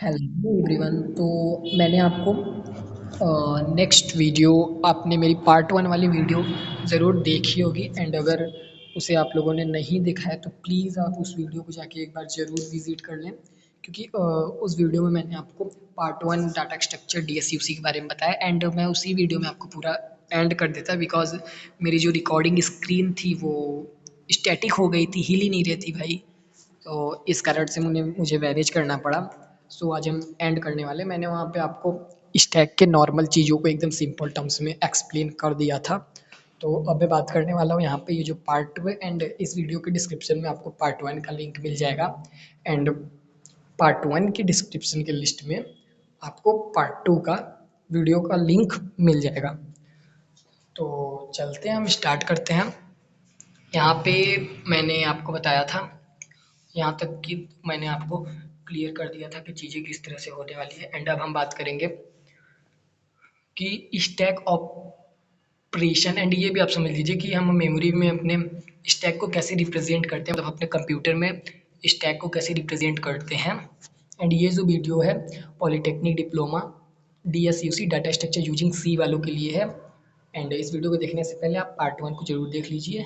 Hello everyone. तो मैंने आपको नेक्स्ट वीडियो, आपने मेरी पार्ट वन वाली वीडियो ज़रूर देखी होगी, एंड अगर उसे आप लोगों ने नहीं देखा है तो प्लीज़ आप उस वीडियो को जाके एक बार ज़रूर विज़िट कर लें, क्योंकि उस वीडियो में मैंने आपको पार्ट वन डाटा स्ट्रक्चर डीएसयूसी के बारे में बताया, एंड मैं उसी वीडियो में आपको पूरा एंड कर देता बिकॉज मेरी जो रिकॉर्डिंग स्क्रीन थी वो स्टैटिक हो गई थी, हिल ही नहीं रही थी भाई। तो इस कारण से मुझे मैनेज करना पड़ा। सो आज हम एंड करने वाले। मैंने वहाँ पे आपको स्टैक के नॉर्मल चीज़ों को एकदम सिंपल टर्म्स में एक्सप्लेन कर दिया था। तो अब मैं बात करने वाला हूँ यहाँ पे ये जो पार्ट टू है, एंड इस वीडियो के डिस्क्रिप्शन में आपको पार्ट वन का लिंक मिल जाएगा, एंड पार्ट वन की डिस्क्रिप्शन के लिस्ट में आपको पार्ट टू का वीडियो का लिंक मिल जाएगा। तो चलते हैं, हम स्टार्ट करते हैं। यहाँ पे मैंने आपको बताया था, यहाँ तक कि मैंने आपको क्लियर कर दिया था कि चीज़ें किस तरह से होने वाली है, एंड अब हम बात करेंगे कि स्टैक ऑपरेशन। एंड ये भी आप समझ लीजिए कि हम मेमोरी में अपने स्टैक को कैसे रिप्रेजेंट करते हैं, मतलब अपने कंप्यूटर में स्टैक को कैसे रिप्रेजेंट करते हैं। एंड ये जो वीडियो है polytechnic diploma DSUC data structure using C वालों के लिए है, एंड इस वीडियो को देखने से पहले आप पार्ट वन को जरूर देख लीजिए।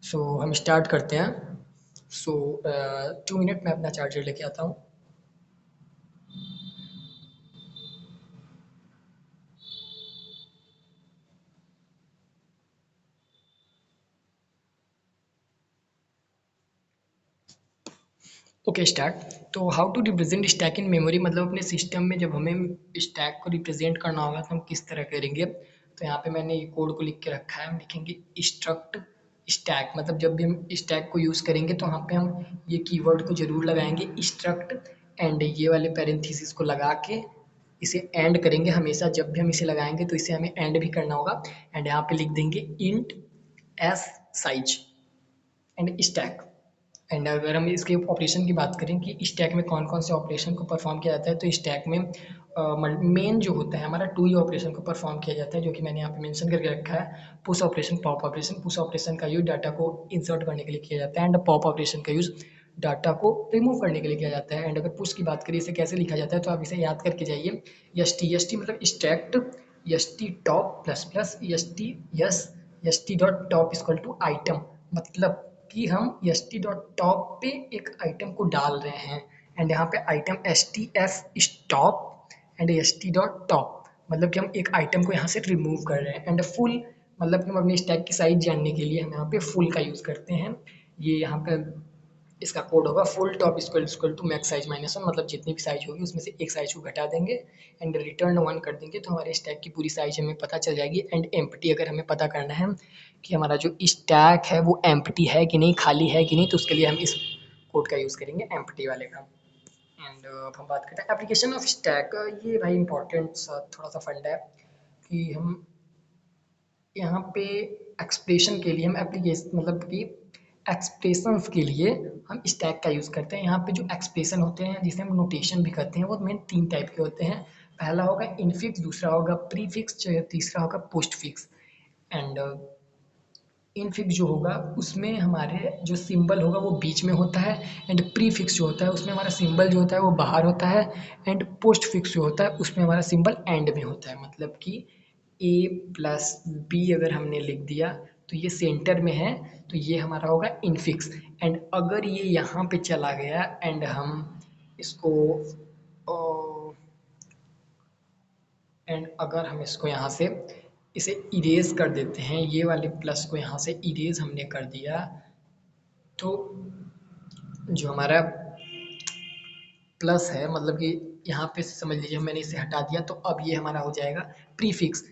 सो हम स्टार्ट करते हैं। सो 2 मिनट में अपना चार्जर लेके आता हूँ। Okay start. तो how to represent stack in memory, मतलब अपने सिस्टम में जब हमें स्टैक को रिप्रेजेंट करना होगा तो हम किस तरह करेंगे। तो यहाँ पे मैंने ये कोड को लिख के रखा है। हम लिखेंगे स्ट्रक्ट स्टैक, मतलब जब भी हम स्टैक को यूज़ करेंगे तो वहाँ पे हम ये कीवर्ड को जरूर लगाएंगे स्ट्रक्ट, एंड ये वाले पैरेंथेसिस को लगा के इसे एंड करेंगे। हमेशा जब भी हम इसे लगाएंगे तो इसे हमें एंड भी करना होगा, एंड यहाँ पे लिख देंगे int S size and stack. And अगर हम इसके ऑपरेशन की बात करें कि स्टैक में कौन कौन से ऑपरेशन को परफॉर्म किया जाता है, तो स्टैक में मेन जो होता है हमारा टू ही ऑपरेशन को परफॉर्म किया जाता है, जो कि मैंने यहाँ पे मेंशन करके रखा है। Push operation, pop operation. Push operation का यूज डाटा को इंसर्ट करने के लिए किया जाता है, एंड पॉप ऑपरेशन का यूज डाटा को रिमूव करने के लिए किया जाता है। एंड अगर पुश की बात करें इसे कैसे लिखा जाता है, तो आप इसे याद करके जाइए। एस टी मतलब stacked, S T top plus plus S T dot top equal to item, मतलब कि हम एस टी डॉट टॉप पे एक आइटम को डाल रहे हैं, एंड यहाँ पे item S T S stop and S T dot top, मतलब कि हम एक आइटम को यहाँ से रिमूव कर रहे हैं। एंड फुल, मतलब कि हम अपनी स्टैक की साइज जानने के लिए हम यहाँ पे फुल का यूज़ करते हैं। ये यहाँ पे इसका कोड होगा full top equal to max size minus one, मतलब जितनी भी साइज होगी उसमें से एक साइज को घटा देंगे एंड रिटर्न वन कर देंगे, तो हमारे स्टैक की पूरी साइज हमें पता चल जाएगी। एंड एम्प्टी, अगर हमें पता करना है कि हमारा जो स्टैक है वो एम्प्टी है कि नहीं, खाली है कि नहीं, तो उसके लिए हम इस कोड का यूज़ करेंगे एम्प्टी वाले का। एंड अब हम बात करते हैं एप्लीकेशन ऑफ स्टैक। ये भाई इंपॉर्टेंट थोड़ा सा फंड है कि हम यहाँ पे एक्सप्रेशन के लिए हम एप्लीकेशन, मतलब कि एक्सप्रेशंस के लिए हम स्टैक का यूज़ करते हैं। यहाँ पे जो एक्सप्रेशन होते हैं जिसे हम नोटेशन भी कहते हैं, वो मेन 3 टाइप के होते हैं। पहला होगा इनफिक्स, दूसरा होगा प्रीफिक्स, तीसरा होगा पोस्ट फिक्स। एंड इनफिक्स जो होगा उसमें हमारे जो सिंबल होगा वो बीच में होता है, एंड प्रीफिक्स जो होता है उसमें हमारा सिंबल जो होता है वो बाहर होता है, एंड पोस्ट फिक्स जो होता है उसमें हमारा सिंबल एंड में होता है। मतलब कि ए प्लस बी अगर हमने लिख दिया तो ये सेंटर में है, तो ये हमारा होगा इनफिक्स। एंड अगर ये यहाँ पे चला गया एंड हम इसको एंड अगर हम इसको यहाँ से इसे इरेज कर देते हैं, ये वाले प्लस को यहाँ से इरेज हमने कर दिया, तो जो हमारा प्लस है, मतलब कि यहाँ पे समझ लीजिए मैंने इसे हटा दिया, तो अब ये हमारा हो जाएगा प्रीफिक्स,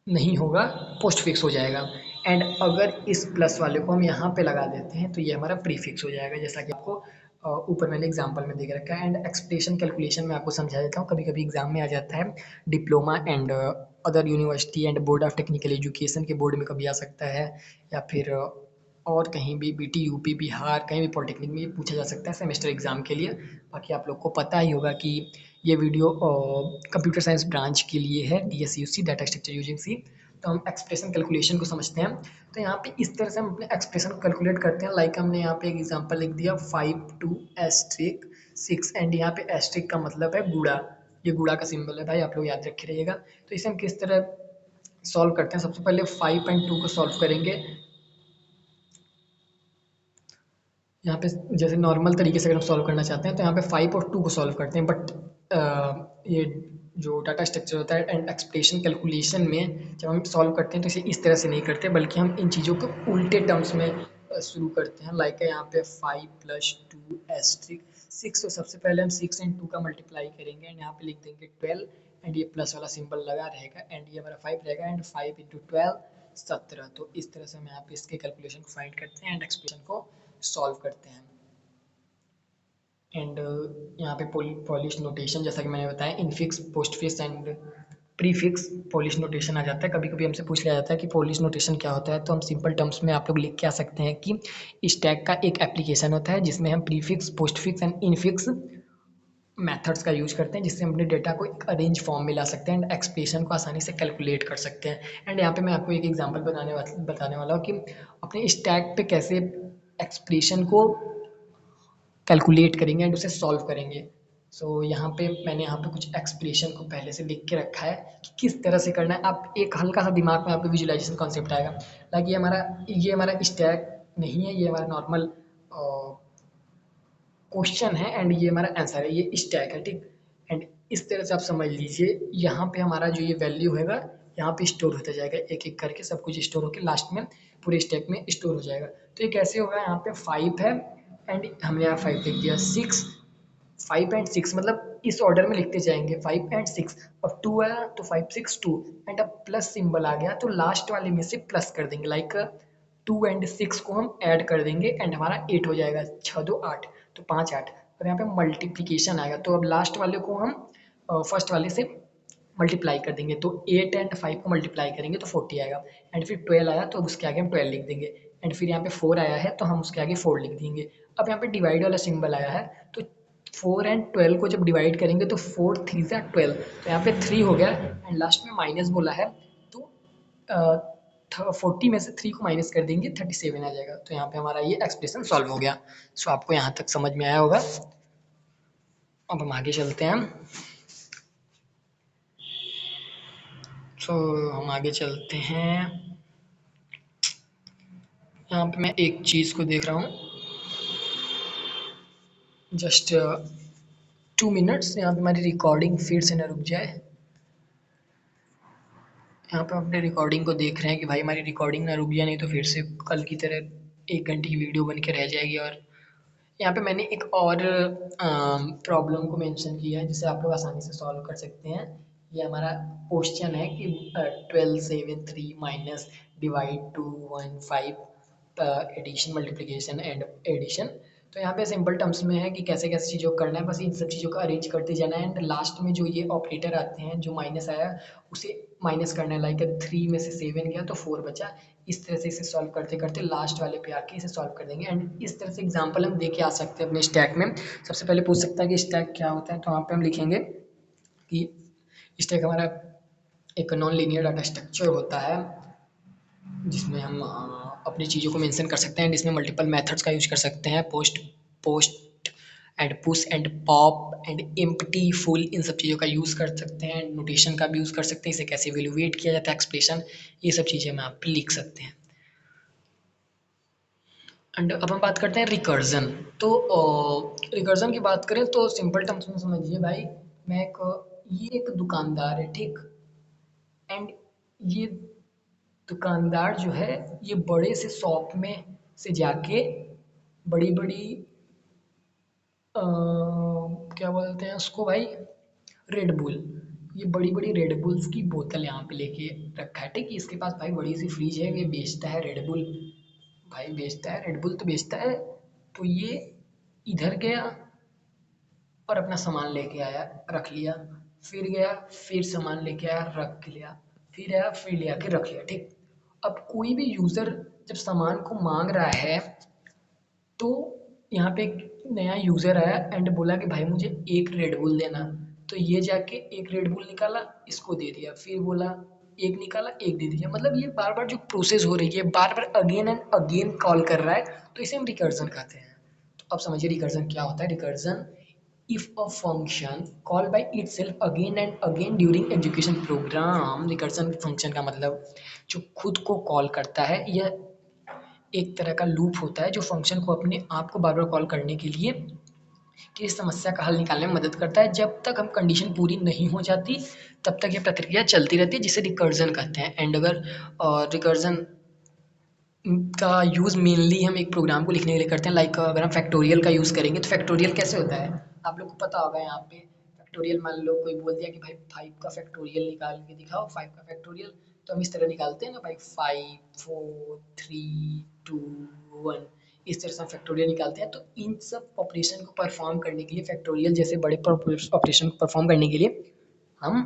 नहीं होगा पोस्ट फिक्स हो जाएगा। एंड अगर इस प्लस वाले को हम यहाँ पे लगा देते हैं तो ये हमारा प्रीफिक्स हो जाएगा, जैसा कि आपको ऊपर मैंने एग्जांपल में दे रखा है। एंड एक्सप्रेशन कैलकुलेशन में आपको समझा देता हूँ, कभी कभी एग्जाम में आ जाता है। Diploma and other university and board of technical education के बोर्ड में कभी आ सकता है, या फिर और कहीं भी बीटी यूपी बिहार कहीं भी पॉलिटेक्निक में पूछा जा सकता है सेमेस्टर एग्जाम के लिए। बाकी आप लोग को पता ही होगा कि ये वीडियो कंप्यूटर साइंस ब्रांच के लिए है, D S U C data structure using C. तो हम एक्सप्रेशन कैलकुलेशन को समझते हैं। तो यहाँ पे इस तरह से हम अपने एक्सप्रेशन को कैलकुलेट करते हैं। लाइक हमने यहाँ पे एक एग्जांपल लिख दिया 5 2 एस्ट्रिक 6 एंड यहाँ पे एस्ट्रिक का मतलब है गुणा, ये गुणा का सिंबल है भाई, आप लोग याद रखे रहिएगा। तो इसे हम किस तरह सॉल्व करते हैं, सबसे पहले 5 एंड 2 को सॉल्व करेंगे। यहाँ पे जैसे नॉर्मल तरीके से अगर हम सॉल्व करना चाहते हैं तो यहाँ पे 5 और 2 को सॉल्व करते हैं, बट ये जो डाटा स्ट्रक्चर होता है एंड एक्सप्रेशन कैलकुलेशन में जब हम सॉल्व करते हैं तो इसे इस तरह से नहीं करते, बल्कि हम इन चीज़ों को उल्टे टर्म्स में शुरू करते हैं। लाइक यहाँ पे 5 + 2 एस्ट्रिक 6, तो सबसे पहले हम 6 एंड 2 का मल्टीप्लाई करेंगे एंड यहाँ पे लिख देंगे 12 एंड ये प्लस वाला सिंबल लगा रहेगा एंड ये हमारा 5 रहेगा एंड 5 × 12 17। तो इस तरह से हम यहाँ पे इसके कैलकुलेशन को फाइंड करते हैं एंड एक्सप्रेशन को सॉल्व करते हैं। एंड यहाँ पे पॉलिश नोटेशन जैसा कि मैंने बताया, infix, postfix and prefix Polish notation आ जाता है। कभी कभी हमसे पूछ लिया जाता है कि पॉलिश नोटेशन क्या होता है, तो हम सिंपल टर्म्स में आप लोग लिख के आ सकते हैं कि स्टैक का एक एप्लीकेशन होता है जिसमें हम prefix, postfix and infix methods का यूज करते हैं, जिससे हम अपने डेटा को एक अरेंज फॉर्म में ला सकते हैं एंड एक्सप्रेशन को आसानी से कैलकुलेट कर सकते हैं। एंड यहाँ पे मैं आपको एक एग्जांपल बताने वाला हूँ कि अपने स्टैक पे कैसे एक्सप्रेशन को कैलकुलेट करेंगे एंड उसे सॉल्व करेंगे। सो यहाँ पे मैंने यहाँ पे कुछ एक्सप्रेशन को पहले से लिख के रखा है कि किस तरह से करना है। आप एक हल्का सा दिमाग में आपको विजुअलाइजेशन कॉन्सेप्ट आएगा। लाइक ये हमारा स्टैक नहीं है, ये हमारा नॉर्मल क्वेश्चन है एंड ये हमारा आंसर है, ये स्टैक है, ठीक। एंड इस तरह से आप समझ लीजिए यहाँ पे हमारा जो ये वैल्यू होगा यहाँ पे स्टोर होता जाएगा, एक एक करके सब कुछ स्टोर होकर लास्ट में पूरे स्टैक में स्टोर हो जाएगा। तो ये कैसे होगा, यहाँ पे 5 है एंड हमने यहाँ 5 लिख दिया, 6, 5 एंड 6 मतलब इस ऑर्डर में लिखते जाएंगे 5 एंड 6। अब 2 आया तो 5 6 2 एंड अब प्लस सिंबल आ गया तो लास्ट वाले में से प्लस कर देंगे। लाइक 2 एंड 6 को हम ऐड कर देंगे एंड हमारा 8 हो जाएगा, 6 2 8, तो 5 8। और यहाँ पे मल्टीप्लीकेशन आएगा तो अब लास्ट वाले को हम फर्स्ट वाले से मल्टीप्लाई कर देंगे, तो 8 एंड 5 को मल्टीप्लाई करेंगे तो 40 आएगा एंड फिर 12 आया तो अब उसके आगे हम 12 लिख देंगे एंड फिर यहाँ पे 4 आया है तो हम उसके आगे 4 लिख देंगे। अब यहाँ पे डिवाइड वाला सिंबल आया है तो 4 एंड 12 को जब डिवाइड करेंगे तो 4 3 × 12, तो यहाँ पे 3 हो गया एंड लास्ट में माइनस बोला है तो 40 में से 3 को माइनस कर देंगे 37 आ जाएगा। तो यहाँ पे हमारा ये एक्सप्रेशन सॉल्व हो गया। सो आपको यहाँ तक समझ में आया होगा। अब हम आगे चलते हैं। हम आगे चलते हैं। यहाँ पे मैं एक चीज़ को देख रहा हूँ, जस्ट 2 मिनट्स, यहाँ पे हमारी रिकॉर्डिंग फिर से ना रुक जाए। यहाँ पे अपने रिकॉर्डिंग को देख रहे हैं कि भाई हमारी रिकॉर्डिंग ना रुक जाए, नहीं तो फिर से कल की तरह 1 घंटे की वीडियो बन के रह जाएगी। और यहाँ पे मैंने एक और प्रॉब्लम को मेंशन किया है जिसे आप लोग आसानी से सॉल्व कर सकते हैं। ये हमारा क्वेश्चन है कि 12 7 3 minus divide 2 1 5 addition multiplication and addition. तो यहाँ पे सिंपल टर्म्स में है कि कैसे कैसे चीज़ों को करना है, बस इन सब चीज़ों को अरेंज करते जाना है एंड लास्ट में जो ये ऑपरेटर आते हैं, जो माइनस आया उसे माइनस करना है। लाइक 3 में से 7 गया तो 4 बचा। इस तरह से इसे सॉल्व करते करते लास्ट वाले पे आके इसे सॉल्व कर देंगे एंड इस तरह से एग्जांपल हम दे के आ सकते हैं अपने स्टैक में। सबसे पहले पूछ सकता है कि स्टैक क्या होता है, तो वहाँ पे हम लिखेंगे कि स्टैक हमारा एक नॉन लीनियर डाटा स्ट्रक्चर होता है जिसमें हम अपनी चीज़ों को मेंशन कर सकते हैं, जिसमें मल्टीपल मेथड्स का यूज कर सकते हैं, post post and push and pop and empty full, इन सब चीज़ों का यूज़ कर सकते हैं। नोटेशन का भी यूज़ कर सकते हैं, इसे कैसे इवेल्युएट किया जाता है एक्सप्रेशन, ये सब चीज़ें हम आप लिख सकते हैं। एंड अब हम बात करते हैं रिकर्जन। तो रिकर्जन की बात करें तो सिंपल टर्म्स में समझिए भाई, ये एक दुकानदार है, ठीक। एंड ये दुकानदार जो है ये बड़े से शॉप में से जाके बड़ी बड़ी क्या बोलते हैं उसको भाई, रेड बुल, ये बड़ी बड़ी रेड बुल्स की बोतल यहाँ पे लेके रखा है, ठीक। इसके पास भाई बड़ी सी फ्रिज है, ये बेचता है रेड बुल, भाई बेचता है रेड बुल तो बेचता है। तो ये इधर गया और अपना सामान लेके आया, रख लिया, फिर गया, फिर सामान लेके आया, रख लिया, फिर आया, फिर ले आके रख लिया, ठीक। अब कोई भी यूज़र जब सामान को मांग रहा है तो यहाँ पे एक नया यूज़र आया एंड बोला कि भाई मुझे एक रेड बुल देना, तो ये जाके एक रेड बुल निकाला, इसको दे दिया, फिर बोला एक निकाला, एक दे दिया, मतलब ये बार बार जो प्रोसेस हो रही है, बार बार अगेन एंड अगेन कॉल कर रहा है, तो इसे हम रिकर्जन कहते हैं। तो अब समझिए रिकर्जन क्या होता है। Recursion, if a function call by itself again and again during education programme. Recursion function का मतलब जो खुद को कॉल करता है, यह एक तरह का लूप होता है जो फंक्शन को अपने आप को बार बार कॉल करने के लिए कि इस समस्या का हल निकालने में मदद करता है। जब तक हम कंडीशन पूरी नहीं हो जाती तब तक ये प्रक्रिया चलती रहती है, जिसे रिकर्जन कहते हैं। एंड अगर रिकर्जन का यूज़ मेनली हम एक प्रोग्राम को लिखने के लिए करते हैं। लाइक अगर हम फैक्टोरियल का यूज़ करेंगे तो फैक्टोरियल कैसे होता है आप लोग को पता होगा। यहाँ पे फैक्टोरियल, मान लो कोई बोल दिया कि भाई 5 का फैक्टोरियल निकाल के दिखाओ, 5 का फैक्टोरियल, तो हम इस तरह निकालते हैं ना भाई, 5 4 3 2 1, इस तरह से हम फैक्टोरियल निकालते हैं। तो इन सब ऑपरेशन को परफॉर्म करने के लिए, फैक्टोरियल जैसे बड़े ऑपरेशन को परफॉर्म करने के लिए हम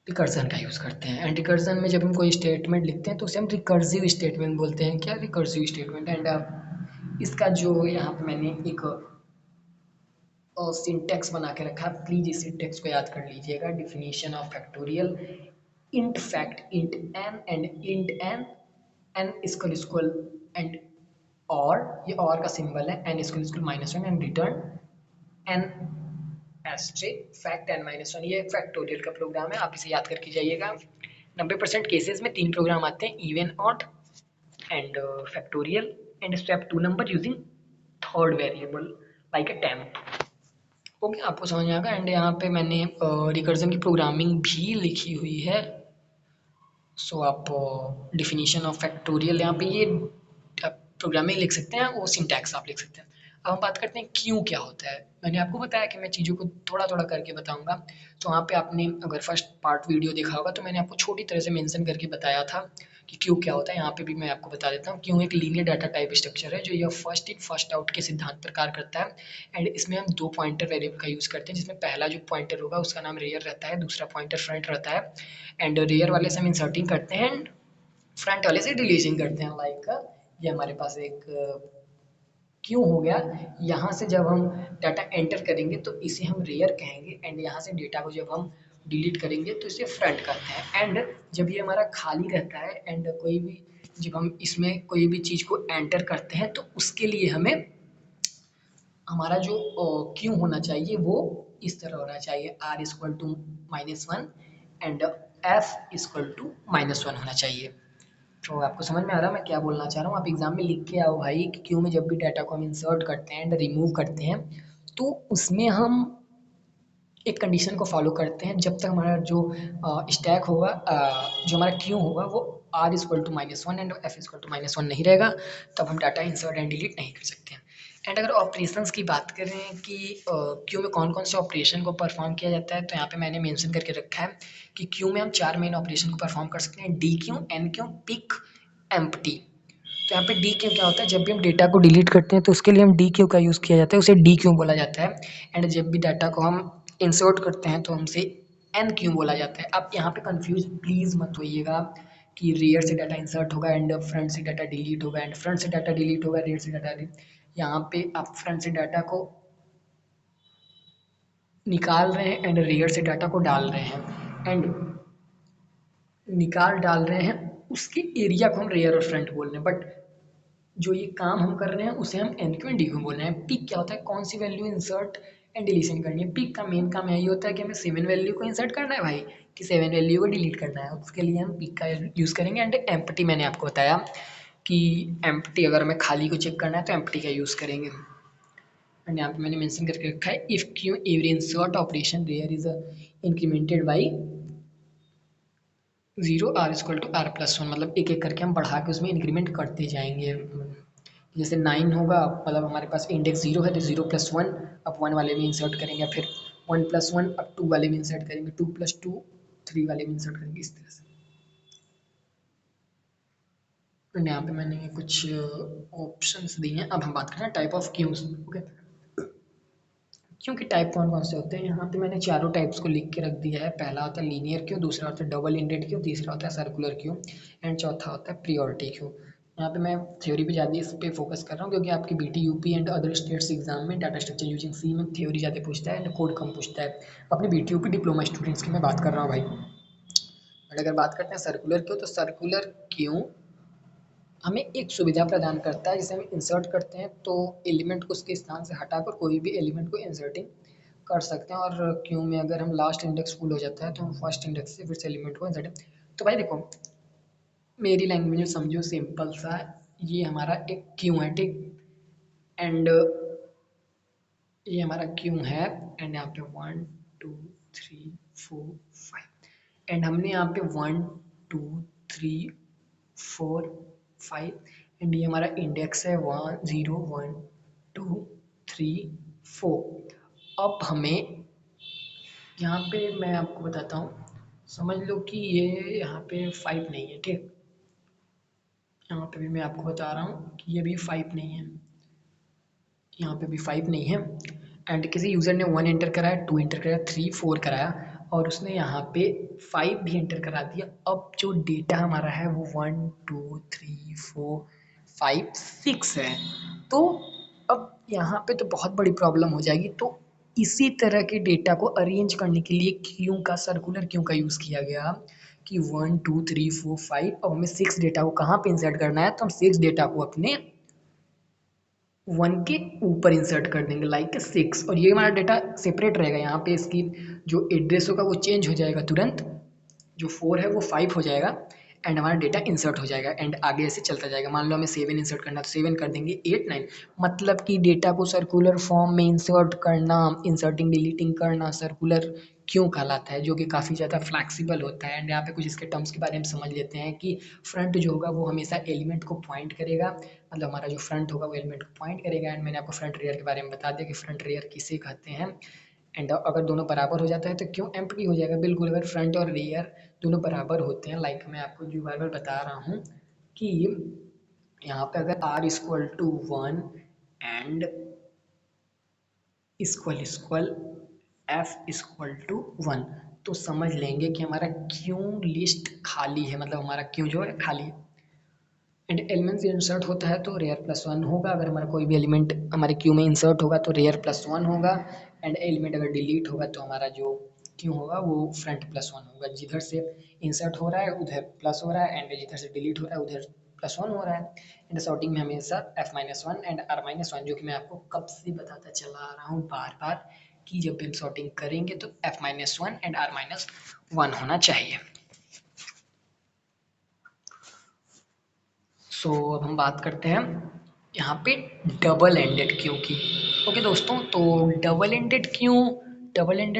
रिकर्जन का यूज़ करते हैं। एंड रिकर्जन में जब हम कोई स्टेटमेंट लिखते हैं तो उसे हम रिकर्सिव स्टेटमेंट बोलते हैं। क्या रिकर्सिव स्टेटमेंट। एंड इसका जो यहाँ पे मैंने एक सिंटेक्स बना के रखा है, प्लीज इस सिंटेक्स को याद कर लीजिएगा। Definition of factorial, int fact int n and int n, n equal equal and और, ये और का सिंबल है, n equal equal -1 and return n asterisk fact n -1। ये फैक्टोरियल का प्रोग्राम है, आप इसे याद करके जाइएगा। 90% केसेस में 3 प्रोग्राम आते हैं, even, odd and factorial and swap 2 number using third variable like a temp. Okay, आपको समझ में आएगा। एंड यहाँ पे मैंने रिकर्जन की प्रोग्रामिंग भी लिखी हुई है। सो आप डिफिनीशन ऑफ फैक्टोरियल, यहाँ पे ये प्रोग्रामिंग लिख सकते हैं, वो सिंटैक्स आप लिख सकते हैं। अब हम बात करते हैं क्यों क्या होता है। मैंने आपको बताया कि मैं चीज़ों को थोड़ा थोड़ा करके बताऊंगा। तो वहाँ पे आपने अगर फर्स्ट पार्ट वीडियो देखा होगा तो मैंने आपको छोटी तरह से मेंशन करके बताया था कि क्यों क्या होता है। यहाँ पे भी मैं आपको बता देता हूँ। क्यों एक लीनियर डाटा टाइप स्ट्रक्चर है जो यह फर्स्ट इन फर्स्ट आउट के सिद्धांत पर कार्य करता है। एंड इसमें हम 2 पॉइंटर वेरिएबल का यूज़ करते हैं, जिसमें पहला जो पॉइंटर होगा उसका नाम रेयर रहता है, दूसरा पॉइंटर फ्रंट रहता है। एंड रेयर वाले से हम इंसर्टिंग करते हैं, फ्रंट वाले से डिलीशन करते हैं। लाइक ये हमारे पास एक क्यों हो गया। यहाँ से जब हम डाटा एंटर करेंगे तो इसे हम रेयर कहेंगे, एंड यहाँ से डेटा को जब हम डिलीट करेंगे तो इसे फ्रंट कहते हैं। एंड जब ये हमारा खाली रहता है, एंड कोई भी जब हम इसमें कोई भी चीज़ को एंटर करते हैं तो उसके लिए हमें हमारा जो क्यू होना चाहिए वो इस तरह होना चाहिए, r equal to -1 and f equal to -1 होना चाहिए। तो आपको समझ में आ रहा है मैं क्या बोलना चाह रहा हूँ। आप एग्जाम में लिख के आओ भाई कि क्यों में जब भी डाटा को हम इंसर्ट करते हैं एंड रिमूव करते हैं तो उसमें हम एक कंडीशन को फॉलो करते हैं। जब तक हमारा जो स्टैक होगा, जो हमारा क्यू होगा वो r equal to -1 and f equal to -1 नहीं रहेगा, तब हम डाटा इंसर्ट एंड डिलीट नहीं कर सकते हैं। एंड अगर ऑपरेशंस की बात करें कि क्यू में कौन कौन से ऑपरेशन को परफॉर्म किया जाता है, तो यहाँ पे मैंने मेंशन करके रखा है कि क्यू में हम 4 मेन ऑपरेशन को परफॉर्म कर सकते हैं, dequeue, enqueue, peek, empty. तो यहाँ पे डी क्यू क्या होता है, जब भी हम डेटा को डिलीट करते हैं तो उसके लिए हम डी क्यू का यूज़ किया जाता है, उसे डी क्यू बोला जाता है। एंड जब भी डाटा को हम इंसर्ट करते हैं तो हमसे एन क्यू बोला जाता है। आप यहाँ पे कंफ्यूज प्लीज़ मत होइएगा कि रेयर से डाटा इंसर्ट होगा एंड फ्रंट से डाटा डिलीट होगा, एंड फ्रंट से डाटा डिलीट होगा, रेयर से डाटा डिलीट। यहाँ पे आप फ्रंट से डाटा को निकाल रहे हैं एंड रेयर से डाटा को डाल रहे हैं, एंड निकाल डाल रहे हैं उसके एरिया को हम रेयर और फ्रंट बोल रहे हैं, बट जो ये काम हम कर रहे हैं उसे हम enqueue and dequeue बोल रहे हैं। पिक क्या होता है, कौन सी वैल्यू इंसर्ट एंड डिलीशन करनी है। पिक का मेन काम यही होता है कि हमें 7 वैल्यू को इंसर्ट करना है भाई, कि 7 वैल्यू को डिलीट करना है, उसके लिए हम पिक का यूज़ करेंगे। एंड एम्प्टी मैंने आपको बताया कि एम्प्टी अगर हमें खाली को चेक करना है तो एम्प्टी का यूज़ करेंगे। एंड यहाँ पे मैंने मेंशन करके रखा है, if queue every insert operation rear is incremented by 0 r equal to r plus 1, मतलब एक एक करके हम बढ़ा के उसमें इंक्रीमेंट करते जाएंगे। जैसे 9 होगा, मतलब हमारे पास इंडेक्स 0 है तो 0 + 1, अब 1 वाले में इंसर्ट करेंगे, फिर 1 + 1 अब 2 वाले में इंसर्ट करेंगे, 2 + 2 3 वाले में इंसर्ट करेंगे, इस तरह से। एंड यहाँ पे मैंने कुछ ऑप्शंस दिए हैं। अब हम बात करते हैं टाइप ऑफ क्यूज। ओके, क्योंकि टाइप कौन कौन से होते हैं, यहाँ पे मैंने चारों टाइप्स को लिख के रख दिया है। पहला होता है लीनियर क्यू, दूसरा होता है डबल इंडेड क्यू, तीसरा होता है सर्कुलर क्यू, एंड चौथा होता है प्रियोरिटी क्यू। यहाँ पे मैं थ्योरी पे ज़्यादा इस पे फोकस कर रहा हूँ क्योंकि आपकी BT UP and other states exam में डाटा स्ट्रक्चर यूजिंग सी में थ्योरी ज़्यादा पूछता है एंड कोड कम पूछता है। अपने बीटी यूपी डिप्लोमा स्टूडेंट्स की मैं बात कर रहा हूँ भाई। और अगर बात करते हैं सर्कुलर क्यू, तो सर्कुलर क्यू हमें एक सुविधा प्रदान करता है, जिसे हम इंसर्ट करते हैं तो एलिमेंट को उसके स्थान से हटाकर कोई भी एलिमेंट को इंसर्टिंग कर सकते हैं। और क्यू में अगर हम लास्ट इंडेक्स फुल हो जाता है तो हम फर्स्ट इंडेक्स से फिर से एलिमेंट को इंसर्ट। तो भाई देखो, मेरी लैंग्वेज में समझो सिंपल सा, ये हमारा एक क्यू है, ठीक। एंड ये हमारा क्यू है, एंड यहाँ पे 1 2 3 4 5, एंड हमने यहाँ पे 1 2 3 4 5, एंड ये हमारा इंडेक्स है 1 0 1 2 3 4। अब हमें यहाँ पे मैं आपको बताता हूँ, समझ लो कि ये यहाँ पे 5 नहीं है, ठीक। यहाँ पे भी मैं आपको बता रहा हूँ कि ये भी 5 नहीं है, यहाँ पे भी 5 नहीं है। एंड किसी यूज़र ने 1 एंटर कराया, 2 एंटर कराया, 3 4 कराया, और उसने यहाँ पे 5 भी एंटर करा दिया। अब जो डेटा हमारा है वो 1 2 3 4 5 6 है। तो अब यहाँ पे तो बहुत बड़ी प्रॉब्लम हो जाएगी। तो इसी तरह के डेटा को अरेंज करने के लिए क्यू का, सर्कुलर क्यू का यूज़ किया गया कि 1 2 3 4 5। अब हमें 6 डेटा को कहाँ पे इंसर्ट करना है, तो हम 6 डेटा को अपने 1 के ऊपर इंसर्ट कर देंगे, लाइक 6। और ये हमारा डेटा सेपरेट रहेगा, यहाँ पे इसकी जो एड्रेस होगा वो चेंज हो जाएगा तुरंत, जो 4 है वो 5 हो जाएगा, एंड हमारा डेटा इंसर्ट हो जाएगा। एंड आगे ऐसे चलता जाएगा। मान लो हमें 7 इंसर्ट करना है तो 7 कर देंगे, 8 9। मतलब कि डेटा को सर्कुलर फॉर्म में इंसर्ट करना, इंसर्टिंग डिलीटिंग करना सर्कुलर क्यों कहलाता है, जो कि काफ़ी ज़्यादा फ्लैक्सिबल होता है। एंड यहाँ पे कुछ इसके टर्म्स के बारे में समझ लेते हैं कि फ्रंट जो होगा वो हमेशा एलिमेंट को पॉइंट करेगा, मतलब हमारा जो फ्रंट होगा वो एलिमेंट को पॉइंट करेगा। एंड मैंने आपको फ्रंट रेयर के बारे में बता दिया कि फ्रंट रेयर किसे कहते हैं। एंड अगर दोनों बराबर हो जाता है तो क्यों एम्प्टी हो जाएगा, बिल्कुल। अगर फ्रंट और रेयर दोनों बराबर होते हैं, लाइक मैं आपको जो बार बार बता रहा हूँ कि यहाँ पे अगर r equal to 1 and equal f equal to 1, तो समझ लेंगे कि हमारा क्यों लिस्ट खाली है, मतलब हमारा क्यों जो है खाली है। एंड एलिमेंट इंसर्ट होता है तो रेयर प्लस 1 होगा। अगर हमारा कोई भी एलिमेंट हमारे क्यू में इंसर्ट होगा तो रेयर प्लस 1 होगा। एंड एलिमेंट अगर डिलीट होगा तो हमारा जो क्यू होगा वो फ्रंट प्लस 1 होगा। जिधर से इंसर्ट हो रहा है उधर प्लस हो रहा है, एंड जिधर से डिलीट हो रहा है उधर प्लस 1 हो रहा है। एंड सॉर्टिंग में हमेशा f-1 एंड r-1, जो कि मैं आपको कब से बताता चला आ रहा हूँ बार बार, कि जब भी हम सॉर्टिंग करेंगे तो f-1 एंड r-1 होना चाहिए। सो अब हम बात करते हैं यहाँ पे डबल एंडेड क्यू की। ओके दोस्तों, तो डबल एंडेड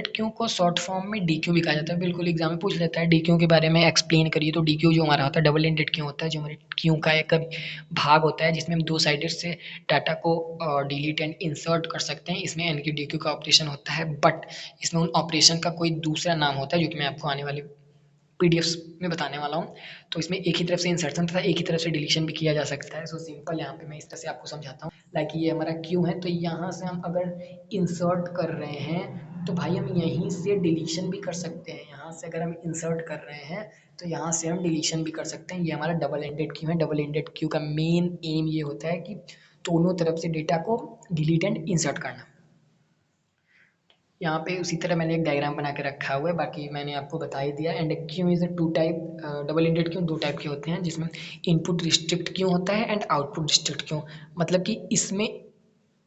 क्यू को शॉर्ट फॉर्म में डी क्यू भी कहा जाता है। बिल्कुल एग्जाम में पूछ लेता है डी क्यू के बारे में एक्सप्लेन करिए, तो डी क्यू जो हमारा होता है डबल एंडेड क्यू होता है, जो हमारे क्यू का एक भाग होता है जिसमें हम दो साइडेड से डाटा को डिलीट एंड इंसर्ट कर सकते हैं। इसमें एन की डी क्यू का ऑपरेशन होता है, बट इसमें उन ऑपरेशन का कोई दूसरा नाम होता है जो कि मैं आपको आने वाले पीडीएफ्स में बताने वाला हूँ। तो इसमें एक ही तरफ से इंसर्शन तथा एक ही तरफ से डिलीशन भी किया जा सकता है। सो सिंपल यहाँ पे मैं इस तरह से आपको समझाता हूँ, लाइक ये हमारा क्यू है, तो यहाँ से हम अगर इंसर्ट कर रहे हैं तो भाई हम यहीं से डिलीशन भी कर सकते हैं। यहाँ से अगर हम इंसर्ट कर रहे हैं तो यहाँ से हम डिलीशन भी कर सकते हैं। ये हमारा डबल एंडेड क्यू है। डबल एंडेड क्यू का मेन एम ये होता है कि दोनों तरफ से डेटा को डिलीट एंड इंसर्ट करना। यहाँ पे उसी तरह मैंने एक डायग्राम बना के रखा हुआ है, बाकी मैंने आपको बता ही दिया। And queue is a two type, double ended queue दो टाइप के होते हैं, जिसमें इनपुट रिस्ट्रिक्ट क्यू होता है एंड आउटपुट रिस्ट्रिक्ट क्यू। मतलब कि इसमें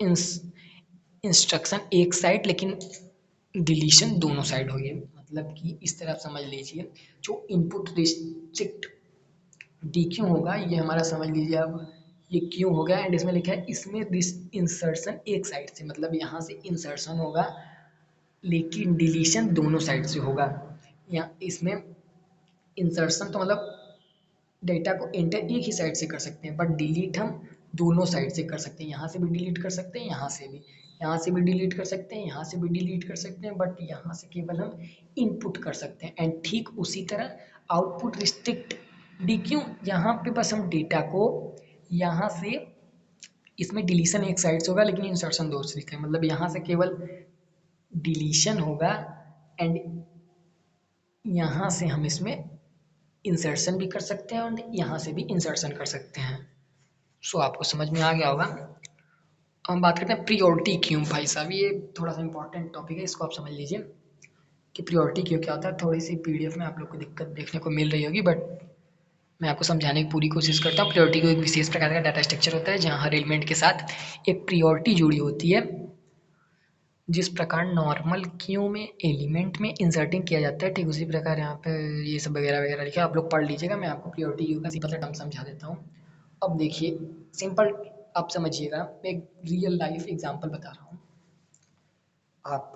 इंस्ट्रक्शन एक साइड लेकिन डिलीशन दोनों साइड होगी। मतलब कि इस तरह आप समझ लीजिए, जो इनपुट रिस्ट्रिक्ट डी क्यू होगा ये हमारा समझ लीजिए अब ये क्यू हो गया, एंड इसमें लिखा है इसमें इंसर्शन एक साइड से, मतलब यहाँ से इंसर्शन होगा लेकिन डिलीशन दोनों साइड से होगा। या इसमें इंसर्शन तो मतलब डेटा को एंटर एक ही साइड से कर सकते हैं, बट डिलीट हम दोनों साइड से कर सकते हैं। यहाँ से भी डिलीट कर सकते हैं, यहाँ से भी, यहाँ से भी डिलीट कर सकते हैं, यहाँ से भी डिलीट कर सकते हैं, बट यहाँ से केवल हम इनपुट कर सकते हैं। एंड ठीक उसी तरह आउटपुट रिस्ट्रिक्ट डी क्यू, यहाँ पे बस हम डेटा को यहाँ से, इसमें डिलीशन एक साइड से होगा लेकिन इंसर्शन दो साइड से, मतलब यहाँ से केवल डिलीशन होगा एंड यहाँ से हम इसमें इंसर्शन भी कर सकते हैं और यहाँ से भी इंसर्शन कर सकते हैं। सो आपको समझ में आ गया होगा। हम बात करते हैं प्रियोरिटी क्यू। भाई साहब ये थोड़ा सा इंपॉर्टेंट टॉपिक है, इसको आप समझ लीजिए। कि प्रायोरिटी क्यों क्या होता है। थोड़ी सी पीडीएफ में आप लोग को दिक्कत देखने को मिल रही होगी, बट मैं आपको समझाने की पूरी कोशिश करता हूँ। प्रायोरिटी को एक विशेष प्रकार का डाटा स्ट्रक्चर होता है जहाँ हर एलिमेंट के साथ एक प्रायोरिटी जुड़ी होती है। जिस प्रकार नॉर्मल क्यू में एलिमेंट में इंसर्टिंग किया जाता है, ठीक उसी प्रकार यहाँ पे ये सब वगैरह वगैरह लिखा है, आप लोग पढ़ लीजिएगा। मैं आपको प्रायोरिटी क्यू का सिंपल सा टर्म समझा देता हूँ। अब देखिए सिंपल, आप समझिएगा, मैं एक रियल लाइफ एग्जांपल बता रहा हूँ। आप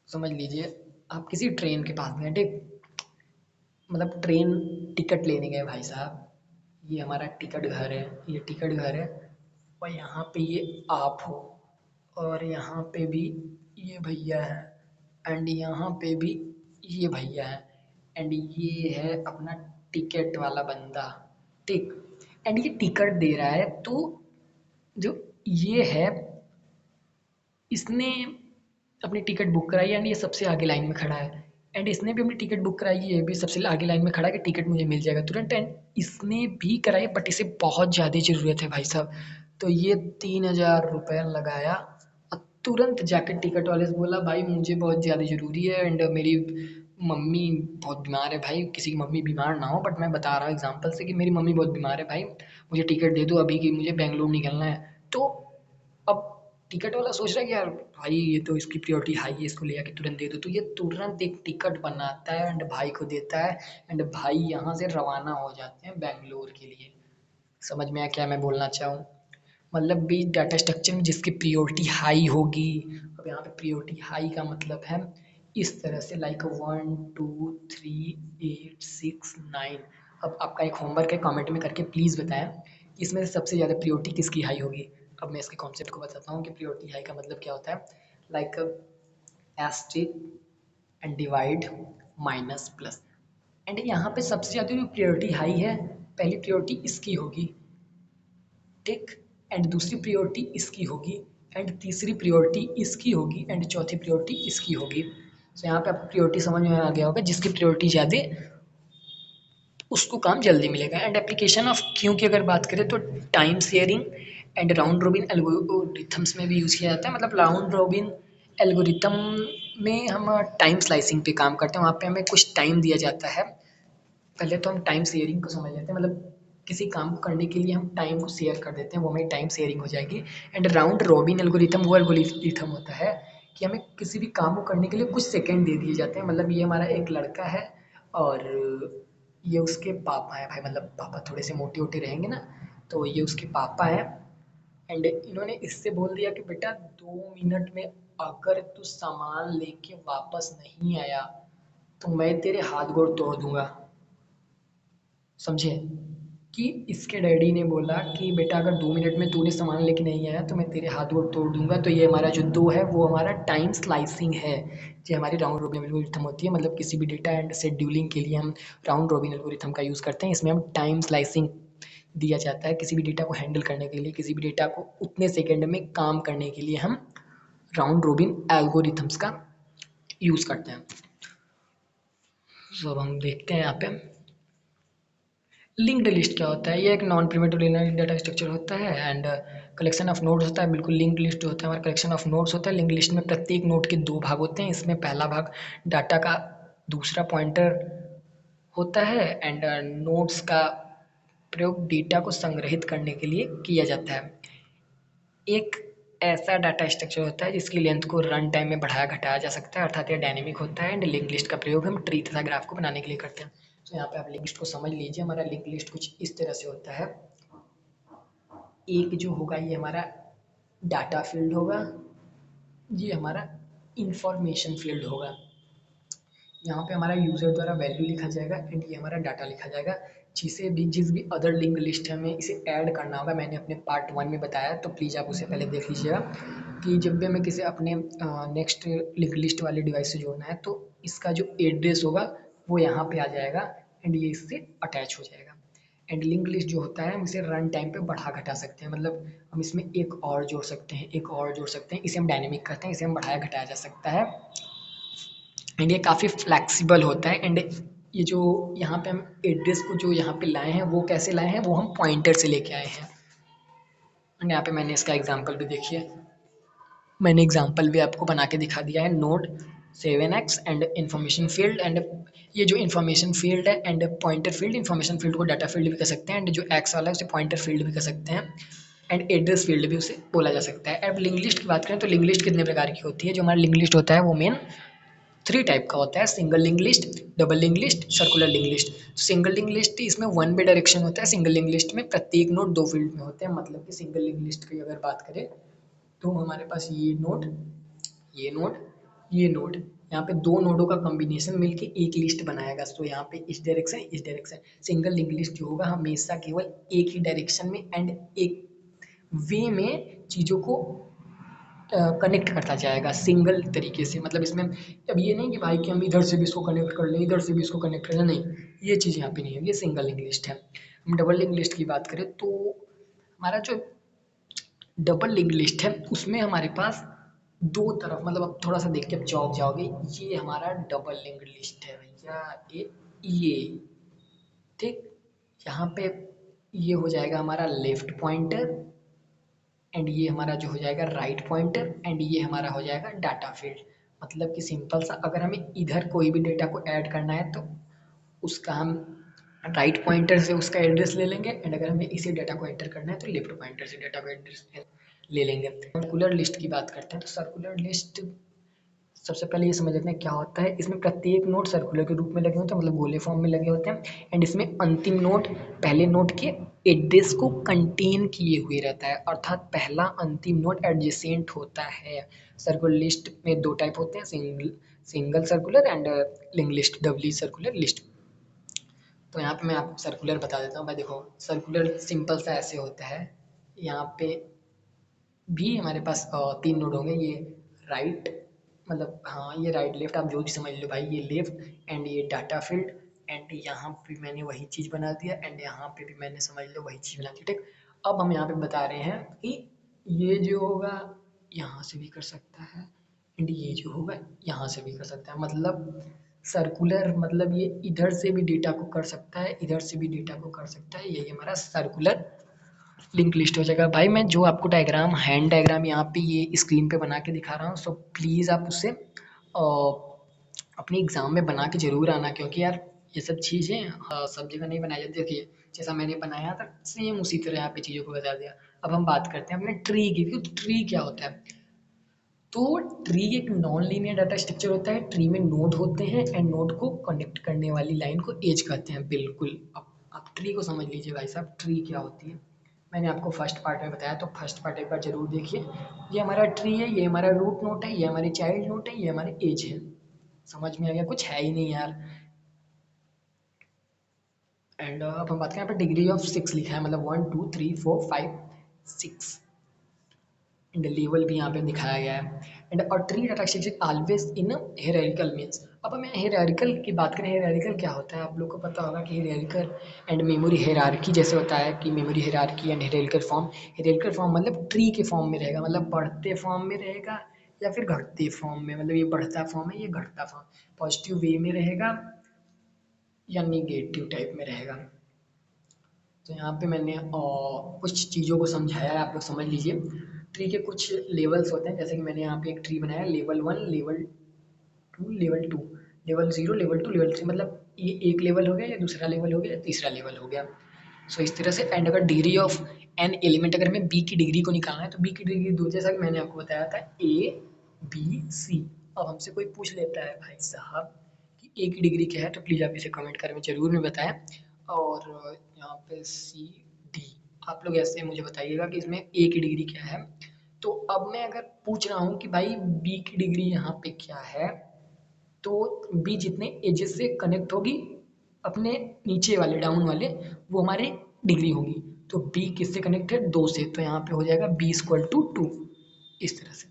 समझ लीजिए, आप किसी ट्रेन के पास में हैं, ठीक, मतलब ट्रेन टिकट लेने गए भाई साहब। ये हमारा टिकट घर है, ये टिकट घर है, और यहाँ पे ये आप हो, और यहाँ पे भी ये भैया है, एंड यहाँ पे भी ये भैया है, एंड ये है अपना टिकट वाला बंदा, ठीक। एंड ये टिकट दे रहा है, तो जो ये है, इसने अपनी टिकट बुक कराई एंड ये सबसे आगे लाइन में खड़ा है, एंड इसने भी अपनी टिकट बुक कराई, ये भी सबसे आगे लाइन में खड़ा है कि टिकट मुझे मिल जाएगा तुरंत। एंड इसने भी कराई, बट इसे बहुत ज़्यादा ज़रूरत है भाई साहब, तो ये 3,000 रुपये लगाया और तुरंत जाकर टिकट वाले से बोला, भाई मुझे बहुत ज़्यादा ज़रूरी है, एंड मेरी मम्मी बहुत बीमार है भाई। किसी की मम्मी बीमार ना हो, बट मैं बता रहा हूँ एग्जाम्पल से कि मेरी मम्मी बहुत बीमार है भाई, मुझे टिकट दे दो अभी की, मुझे बेंगलुरु निकलना है। तो अब टिकट वाला सोच रहा है कि यार भाई ये तो इसकी प्रायोरिटी हाई है, इसको ले आके तुरंत दे दो, तो ये तुरंत एक टिकट बनाता है एंड भाई को देता है, एंड भाई यहाँ से रवाना हो जाते हैं बेंगलोर के लिए। समझ में आया क्या मैं बोलना चाहूँ? मतलब भी डाटा स्ट्रक्चर में जिसकी प्रायोरिटी हाई होगी। अब यहाँ पे प्रायोरिटी हाई का मतलब है इस तरह से, लाइक 1 2 3 8 6 9। अब आपका एक होमवर्क है, कमेंट में करके प्लीज़ बताएं कि इसमें से सबसे ज़्यादा प्रायोरिटी किसकी हाई होगी। अब मैं इसके कॉन्सेप्ट को बताता हूँ कि प्रायोरिटी हाई का मतलब क्या होता है। Like asterisk and divide minus plus, and यहाँ पे सबसे ज़्यादा जो प्रायोरिटी हाई है, पहली प्रायोरिटी इसकी होगी, ठीक, एंड दूसरी प्रायोरिटी इसकी होगी, एंड तीसरी प्रायोरिटी इसकी होगी, एंड चौथी प्रायोरिटी इसकी होगी। तो यहाँ पे आपको प्रायोरिटी समझ में आ गया होगा, जिसकी प्रायोरिटी ज़्यादा उसको काम जल्दी मिलेगा। एंड एप्लीकेशन ऑफ क्यू की अगर बात करें तो time sharing and round robin algorithms में भी यूज़ किया जाता है। मतलब राउंड रोबिन एल्गोरिथम में हम टाइम स्लाइसिंग पे काम करते हैं, वहाँ पे हमें कुछ टाइम दिया जाता है। पहले तो हम टाइम शेयरिंग को समझ लेते हैं, मतलब किसी काम को करने के लिए हम टाइम को शेयर कर देते हैं, वो हमें टाइम शेयरिंग हो जाएगी। एंड राउंड रॉबिन एल्गोरिथम वो एल्गोरिथम होता है कि हमें किसी भी काम को करने के लिए कुछ सेकंड दे दिए जाते हैं। मतलब ये हमारा एक लड़का है और ये उसके पापा हैं भाई, मतलब पापा थोड़े से मोटे वोटे रहेंगे ना, तो ये उसके पापा हैं। एंड इन्होंने इससे बोल दिया कि बेटा 2 मिनट में अगर तू सामान लेके वापस नहीं आया तो मैं तेरे हाथ गोड़ तोड़ दूंगा। समझे? कि इसके डैडी ने बोला कि बेटा अगर 2 मिनट में तूने सामान लेके नहीं आया तो मैं तेरे हाथ गोड़ तोड़ दूंगा। तो ये हमारा जो दो है वो हमारा टाइम स्लाइसिंग है, जो हमारी राउंड रॉबिन एल्गोरिथम होती है। मतलब किसी भी डेटा एंड शेड्यूलिंग के लिए हम राउंड रॉबिन एल्गोरिथम का यूज़ करते हैं। इसमें हम टाइम स्लाइसिंग दिया जाता है किसी भी डेटा को हैंडल करने के लिए, किसी भी डेटा को उतने सेकेंड में काम करने के लिए हम राउंड रॉबिन एल्गोरिथम्स का यूज़ करते हैं। तो अब हम देखते हैं यहाँ पे लिंक्ड लिस्ट क्या होता है। ये एक non primitive linear data structure होता है एंड कलेक्शन ऑफ नोड्स होता है। बिल्कुल लिंक्ड लिस्ट जो होता है हमारा कलेक्शन ऑफ नोड्स होता है। लिंक्ड लिस्ट में प्रत्येक नोड के 2 भाग होते हैं। इसमें पहला भाग डाटा का दूसरा पॉइंटर होता है एंड नोड्स का प्रयोग डेटा को संग्रहित करने के लिए किया जाता है। एक ऐसा डाटा स्ट्रक्चर होता है जिसकी लेंथ को रन टाइम में बढ़ाया घटाया जा सकता है, अर्थात यह डायनेमिक होता है। एंड लिंक लिस्ट का प्रयोग हम ट्री तथा ग्राफ को बनाने के लिए करते हैं। तो यहाँ पे आप लिंक लिस्ट को समझ लीजिए। हमारा लिंक लिस्ट कुछ इस तरह से होता है। एक जो होगा ये हमारा डाटा फील्ड होगा, ये हमारा इंफॉर्मेशन फील्ड होगा। यहाँ पे हमारा यूज़र द्वारा वैल्यू लिखा जाएगा एंड ये हमारा डाटा लिखा जाएगा। जिसे भी जिस भी अदर लिंक लिस्ट है हमें इसे ऐड करना होगा। मैंने अपने पार्ट 1 में बताया, तो प्लीज़ आप उसे पहले देख लीजिएगा कि जब भी हमें किसी अपने नेक्स्ट लिंक लिस्ट वाले डिवाइस से जोड़ना है तो इसका जो एड्रेस होगा वो यहाँ पे आ जाएगा एंड ये इससे अटैच हो जाएगा। एंड लिंक लिस्ट जो होता है हम इसे रन टाइम पे बढ़ा घटा सकते हैं। मतलब हम इसमें एक और जोड़ सकते हैं, एक और जोड़ सकते हैं। इसे हम डायनेमिक करते हैं, इसे हम बढ़ाया घटाया जा सकता है एंड ये काफ़ी फ्लेक्सिबल होता है। एंड ये जो यहाँ पे हम एड्रेस को जो यहाँ पे लाए हैं वो कैसे लाए हैं, वो हम पॉइंटर से लेके आए हैं। एंड यहाँ पे मैंने इसका एग्जांपल भी देखिए, मैंने एग्जांपल भी आपको बना के दिखा दिया है। Node 7x and information field and ये जो इंफॉर्मेशन फील्ड है and pointer field, information field को डाटा फील्ड भी कर सकते हैं एंड जो एक्स वाला है उसे पॉइंटर फील्ड भी कर सकते हैं एंड एड्रेस फील्ड भी उसे बोला जा सकता है। अब लिंक लिस्ट की बात करें तो लिंक लिस्ट कितने प्रकार की होती है। जो हमारा लिंक लिस्ट होता है वो मेन 3 टाइप का होता है, single link list, double link list, circular link list. Single link list इसमें वन वे डायरेक्शन होता है। सिंगल लिंक लिस्ट में प्रत्येक नोड 2 फील्ड में होते हैं। मतलब कि सिंगल लिंक लिस्ट की अगर बात करें तो हमारे पास ये नोड, ये नोड, यहाँ पे 2 नोडों का कॉम्बिनेशन मिलके एक लिस्ट बनाएगा। तो यहाँ पे इस डायरेक्शन। सिंगल लिंक लिस्ट जो होगा हमेशा केवल एक ही डायरेक्शन में एंड एक वे में चीज़ों को कनेक्ट करता जाएगा सिंगल तरीके से। मतलब इसमें अब ये नहीं कि भाई कि हम इधर से भी इसको कनेक्ट कर लें, इधर से भी इसको कनेक्ट कर लें, नहीं, ये चीज़ यहाँ पे नहीं है। ये सिंगल लिंक लिस्ट है। हम डबल लिंक लिस्ट की बात करें तो हमारा जो डबल लिंक लिस्ट है उसमें हमारे पास दो तरफ, मतलब अब थोड़ा सा देख के आप चौंक जाओगे, ये हमारा डबल लिंक लिस्ट है भैया। ये ठीक, यहाँ पे ये हो जाएगा हमारा लेफ्ट पॉइंटर एंड ये हमारा जो हो जाएगा राइट पॉइंटर एंड ये हमारा हो जाएगा डाटा फील्ड। मतलब कि सिंपल सा, अगर हमें इधर कोई भी डेटा को ऐड करना है तो उसका हम राइट पॉइंटर से उसका एड्रेस ले लेंगे एंड अगर हमें इसी डेटा को एंटर करना है तो लेफ्ट पॉइंटर से डेटा को एड्रेस ले लेंगे। सर्कुलर लिस्ट की बात करते हैं तो सर्कुलर लिस्ट सबसे पहले ये समझ लेते हैं क्या होता है। इसमें प्रत्येक नोड सर्कुलर के रूप में लगे होते हैं, मतलब गोले फॉर्म में लगे होते हैं एंड इसमें अंतिम नोड पहले नोड के एड्रेस को कंटेन किए हुए रहता है, अर्थात पहला अंतिम नोड एडजेसेंट होता है। सर्कुलर लिस्ट में 2 टाइप होते हैं, single circular and link list, doubly circular list. तो यहाँ पे मैं आपको सर्कुलर बता देता हूँ भाई। देखो सर्कुलर सिंपल सा ऐसे होता है, यहाँ पे भी हमारे पास 3 नोड होंगे। ये राइट, मतलब हाँ ये राइट लेफ्ट आप जो भी समझ लो भाई, ये लेफ्ट एंड ये डाटा फील्ड एंड यहाँ पे मैंने वही चीज़ बना दिया एंड यहाँ पे भी मैंने समझ लो वही चीज़ बना दी। ठीक, अब हम यहाँ पे बता रहे हैं कि ये जो होगा यहाँ से भी कर सकता है एंड ये जो होगा यहाँ से भी कर सकता है। मतलब सर्कुलर मतलब ये इधर से भी डेटा को कर सकता है, इधर से भी डेटा को कर सकता है। यही हमारा सर्कुलर लिंक लिस्ट हो जाएगा। भाई मैं जो आपको डायग्राम, हैंड डायग्राम यहाँ पे ये स्क्रीन पे बना के दिखा रहा हूँ, सो प्लीज़ आप उसे अपनी एग्ज़ाम में बना के ज़रूर आना, क्योंकि यार ये सब चीज़ें सब जगह नहीं बनाई जाती। देखिए जैसा मैंने बनाया था सेम उसी तरह यहाँ पे चीज़ों को बता दिया। अब हम बात करते हैं अपने ट्री की। तो ट्री क्या होता है, तो ट्री एक नॉन लीनियर डाटा स्ट्रक्चर होता है। ट्री में नोड होते हैं एंड नोड को कनेक्ट करने वाली लाइन को एज कहते हैं। बिल्कुल, अब आप ट्री को समझ लीजिए भाई साहब, ट्री क्या होती है। मैंने आपको फर्स्ट पार्ट में बताया, तो फर्स्ट पार्ट एक बार जरूर देखिए। ये हमारा ट्री है, ये हमारा रूट नोड है, ये हमारे चाइल्ड नोड है, ये हमारे एज है। समझ में आ गया? कुछ है ही नहीं यार। एंड अब हम बात करें, यहाँ पे डिग्री ऑफ 6 लिखा है, मतलब 1 2 3 4 5 6 एंड लेवल भी यहाँ पे दिखाया गया है। एंड और tree data structure always in hierarchical means. अब हमें हेरारिकल की बात करें, हेरारिकल क्या होता है आप लोग को पता होगा कि हेरारिकल एंड मेमोरी हेरारकी जैसे होता है कि memory hierarchy and hierarchical form. Hierarchical form मतलब ट्री के फॉर्म में रहेगा, मतलब बढ़ते फॉर्म में रहेगा या फिर घटते फॉर्म में। मतलब ये बढ़ता फॉर्म है, ये घटता फॉर्म, पॉजिटिव वे में रहेगा या निगेटिव टाइप में रहेगा। तो यहाँ पे मैंने कुछ चीज़ों को समझाया है, आप लोग समझ लीजिए। ट्री के कुछ लेवल्स होते हैं, जैसे कि मैंने यहाँ पे एक ट्री बनाया, level 1, level 2, level 2, level 0, level 2, level 3। मतलब ये एक लेवल हो गया, या दूसरा लेवल हो गया, या तीसरा लेवल हो गया। सो इस तरह से। एंड अगर डिग्री ऑफ एन एलिमेंट, अगर हमें बी की डिग्री को निकालना है तो बी की डिग्री दो, जैसा कि मैंने आपको बताया था ए बी सी। अब हमसे कोई पूछ लेता है भाई साहब कि ए की डिग्री क्या है, तो प्लीज़ आप इसे कमेंट करके जरूर में बताएं। और यहाँ पे सी डी, आप लोग ऐसे मुझे बताइएगा कि इसमें ए की डिग्री क्या है। तो अब मैं अगर पूछ रहा हूँ कि भाई बी की डिग्री यहाँ पे क्या है, तो बी जितने एजेस से कनेक्ट होगी अपने नीचे वाले डाउन वाले, वो हमारे डिग्री होगी। तो बी किससे कनेक्ट है, 2 से, तो यहाँ पे हो जाएगा बी इक्वल टू 2, इस तरह से।